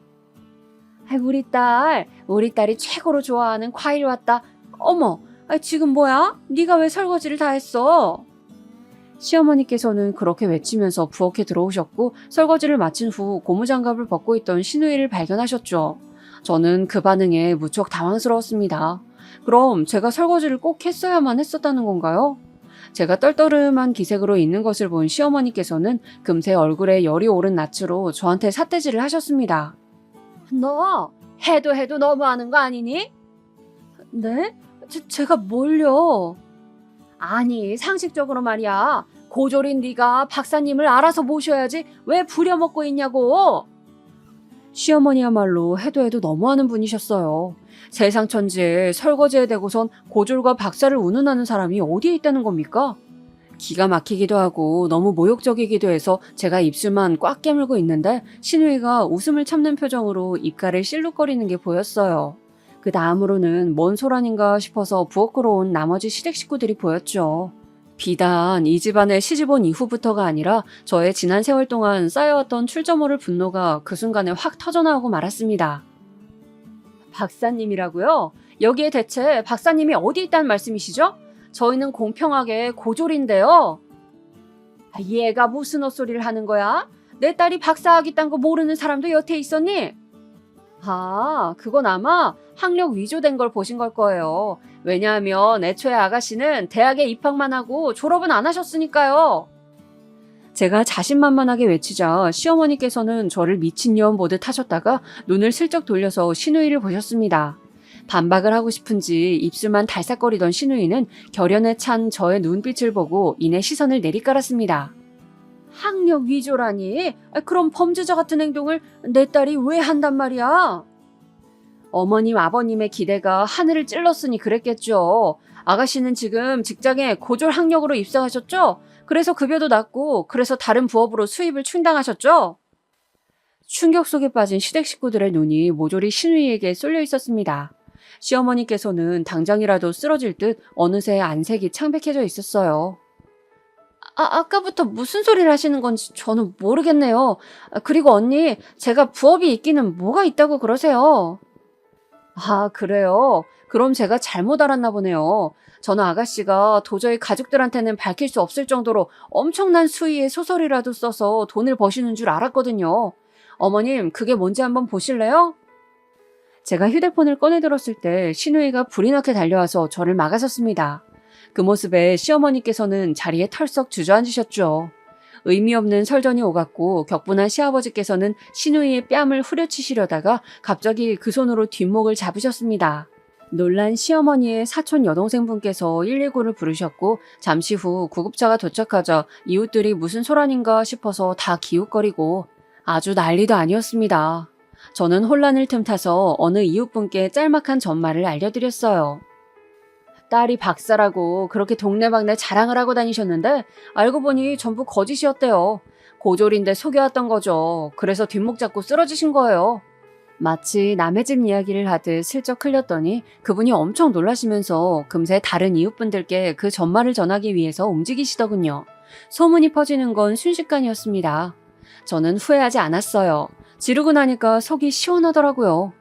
우리 딸이 최고로 좋아하는 과일 왔다. 어머, 지금 뭐야? 네가 왜 설거지를 다 했어? 시어머니께서는 그렇게 외치면서 부엌에 들어오셨고 설거지를 마친 후 고무장갑을 벗고 있던 시누이를 발견하셨죠. 저는 그 반응에 무척 당황스러웠습니다. 그럼 제가 설거지를 꼭 했어야만 했었다는 건가요? 제가 떨떠름한 기색으로 있는 것을 본 시어머니께서는 금세 얼굴에 열이 오른 낯으로 저한테 삿대질을 하셨습니다. 너 해도 너무하는 거 아니니? 네? 제가 뭘요? 아니 상식적으로 말이야. 고졸인 네가 박사님을 알아서 모셔야지 왜 부려먹고 있냐고. 시어머니야말로 해도 해도 너무하는 분이셨어요. 세상 천지에 설거지에 대고선 고졸과 박사를 운운하는 사람이 어디에 있다는 겁니까? 기가 막히기도 하고 너무 모욕적이기도 해서 제가 입술만 꽉 깨물고 있는데 신우이가 웃음을 참는 표정으로 입가를 실룩거리는 게 보였어요. 그 다음으로는 뭔 소란인가 싶어서 부엌으로 온 나머지 시댁 식구들이 보였죠. 비단 이 집안에 시집온 이후부터가 아니라 저의 지난 세월 동안 쌓여왔던 출처 모를 분노가 그 순간에 확 터져나오고 말았습니다. 박사님이라고요? 여기에 대체 박사님이 어디 있다는 말씀이시죠? 저희는 공평하게 고졸인데요. 얘가 무슨 헛소리를 하는 거야? 내 딸이 박사학위 딴 거 모르는 사람도 여태 있었니? 그건 아마 학력 위조된 걸 보신 걸 거예요. 왜냐하면 애초에 아가씨는 대학에 입학만 하고 졸업은 안 하셨으니까요. 제가 자신만만하게 외치자 시어머니께서는 저를 미친년 보듯 하셨다가 눈을 슬쩍 돌려서 신우이를 보셨습니다. 반박을 하고 싶은지 입술만 달싹거리던 신우이는 결연에 찬 저의 눈빛을 보고 이내 시선을 내리깔았습니다. 학력 위조라니? 그럼 범죄자 같은 행동을 내 딸이 왜 한단 말이야? 어머님, 아버님의 기대가 하늘을 찔렀으니 그랬겠죠. 아가씨는 지금 직장에 고졸 학력으로 입사하셨죠? 그래서 급여도 낮고 그래서 다른 부업으로 수입을 충당하셨죠? 충격 속에 빠진 시댁 식구들의 눈이 모조리 신우이에게 쏠려 있었습니다. 시어머니께서는 당장이라도 쓰러질 듯 어느새 안색이 창백해져 있었어요. 아까부터 무슨 소리를 하시는 건지 저는 모르겠네요. 그리고 언니, 제가 부업이 있기는 뭐가 있다고 그러세요? 그래요? 그럼 제가 잘못 알았나 보네요. 저는 아가씨가 도저히 가족들한테는 밝힐 수 없을 정도로 엄청난 수위의 소설이라도 써서 돈을 버시는 줄 알았거든요. 어머님, 그게 뭔지 한번 보실래요? 제가 휴대폰을 꺼내들었을 때 신우이가 불이 나게 달려와서 저를 막아섰습니다. 그 모습에 시어머니께서는 자리에 털썩 주저앉으셨죠. 의미 없는 설전이 오갔고 격분한 시아버지께서는 신우이의 뺨을 후려치시려다가 갑자기 그 손으로 뒷목을 잡으셨습니다. 놀란 시어머니의 사촌 여동생분께서 119를 부르셨고 잠시 후 구급차가 도착하자 이웃들이 무슨 소란인가 싶어서 다 기웃거리고 아주 난리도 아니었습니다. 저는 혼란을 틈타서 어느 이웃분께 짤막한 전말을 알려드렸어요. 딸이 박사라고 그렇게 동네방네 자랑을 하고 다니셨는데 알고 보니 전부 거짓이었대요. 고졸인데 속여왔던 거죠. 그래서 뒷목 잡고 쓰러지신 거예요. 마치 남의 집 이야기를 하듯 슬쩍 흘렸더니 그분이 엄청 놀라시면서 금세 다른 이웃분들께 그 전말을 전하기 위해서 움직이시더군요. 소문이 퍼지는 건 순식간이었습니다. 저는 후회하지 않았어요. 지르고 나니까 속이 시원하더라고요.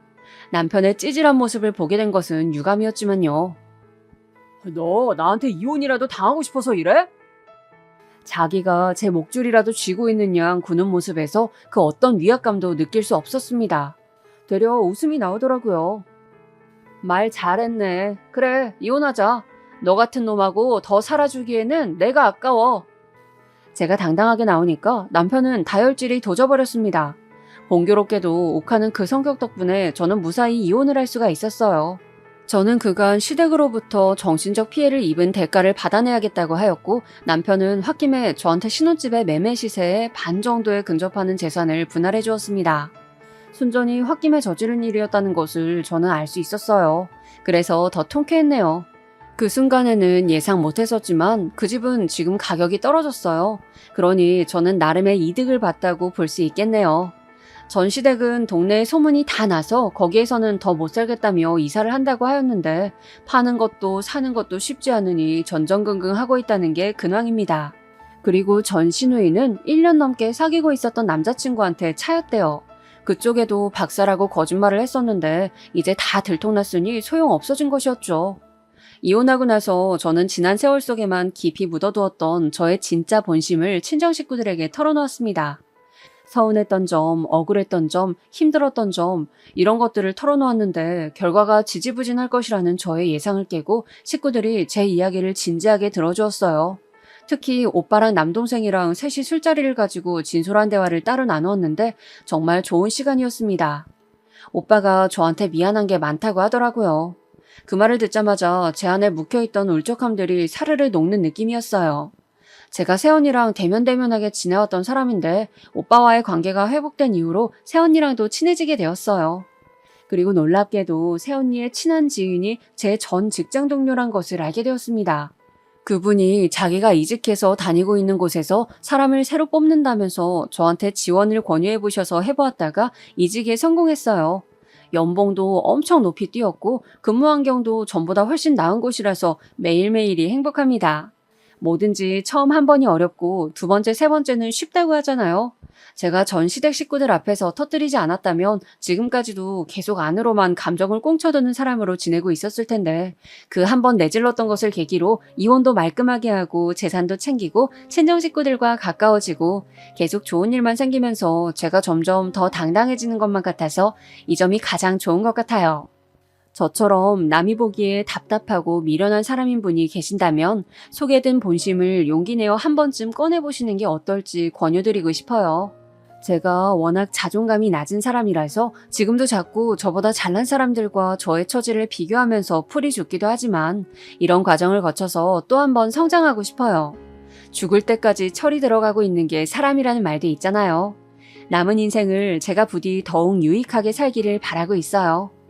남편의 찌질한 모습을 보게 된 것은 유감이었지만요. 너 나한테 이혼이라도 당하고 싶어서 이래? 자기가 제 목줄이라도 쥐고 있는 양 구는 모습에서 그 어떤 위압감도 느낄 수 없었습니다. 되려 웃음이 나오더라고요. 말 잘했네. 그래, 이혼하자. 너 같은 놈하고 더 살아주기에는 내가 아까워. 제가 당당하게 나오니까 남편은 다혈질이 도져버렸습니다. 공교롭게도 옥하는 그 성격 덕분에 저는 무사히 이혼을 할 수가 있었어요. 저는 그간 시댁으로부터 정신적 피해를 입은 대가를 받아내야겠다고 하였고 남편은 홧김에 저한테 신혼집의 매매 시세의 반 정도에 근접하는 재산을 분할해 주었습니다. 순전히 홧김에 저지른 일이었다는 것을 저는 알 수 있었어요. 그래서 더 통쾌했네요. 그 순간에는 예상 못했었지만 그 집은 지금 가격이 떨어졌어요. 그러니 저는 나름의 이득을 봤다고 볼 수 있겠네요. 전 시댁은 동네에 소문이 다 나서 거기에서는 더 못 살겠다며 이사를 한다고 하였는데 파는 것도 사는 것도 쉽지 않으니 전전긍긍하고 있다는 게 근황입니다. 그리고 전 시누이는 1년 넘게 사귀고 있었던 남자친구한테 차였대요. 그쪽에도 박사라고 거짓말을 했었는데 이제 다 들통났으니 소용 없어진 것이었죠. 이혼하고 나서 저는 지난 세월 속에만 깊이 묻어두었던 저의 진짜 본심을 친정 식구들에게 털어놓았습니다. 서운했던 점, 억울했던 점, 힘들었던 점 이런 것들을 털어놓았는데 결과가 지지부진할 것이라는 저의 예상을 깨고 식구들이 제 이야기를 진지하게 들어주었어요. 특히 오빠랑 남동생이랑 셋이 술자리를 가지고 진솔한 대화를 따로 나누었는데 정말 좋은 시간이었습니다. 오빠가 저한테 미안한 게 많다고 하더라고요. 그 말을 듣자마자 제 안에 묵혀있던 울적함들이 사르르 녹는 느낌이었어요. 제가 세언니랑 대면대면하게 지내왔던 사람인데 오빠와의 관계가 회복된 이후로 세언니랑도 친해지게 되었어요. 그리고 놀랍게도 세언니의 친한 지인이 제 전 직장 동료란 것을 알게 되었습니다. 그분이 자기가 이직해서 다니고 있는 곳에서 사람을 새로 뽑는다면서 저한테 지원을 권유해 보셔서 해보았다가 이직에 성공했어요. 연봉도 엄청 높이 뛰었고 근무 환경도 전보다 훨씬 나은 곳이라서 매일매일이 행복합니다. 뭐든지 처음 한 번이 어렵고 두 번째, 세 번째는 쉽다고 하잖아요. 제가 전 시댁 식구들 앞에서 터뜨리지 않았다면 지금까지도 계속 안으로만 감정을 꽁쳐두는 사람으로 지내고 있었을 텐데 그 한 번 내질렀던 것을 계기로 이혼도 말끔하게 하고 재산도 챙기고 친정 식구들과 가까워지고 계속 좋은 일만 생기면서 제가 점점 더 당당해지는 것만 같아서 이 점이 가장 좋은 것 같아요. 저처럼 남이 보기에 답답하고 미련한 사람인 분이 계신다면 소개된 본심을 용기 내어 한 번쯤 꺼내보시는 게 어떨지 권유드리고 싶어요. 제가 워낙 자존감이 낮은 사람이라서 지금도 자꾸 저보다 잘난 사람들과 저의 처지를 비교하면서 풀이 죽기도 하지만 이런 과정을 거쳐서 또 한 번 성장하고 싶어요. 죽을 때까지 철이 들어가고 있는 게 사람이라는 말도 있잖아요. 남은 인생을 제가 부디 더욱 유익하게 살기를 바라고 있어요.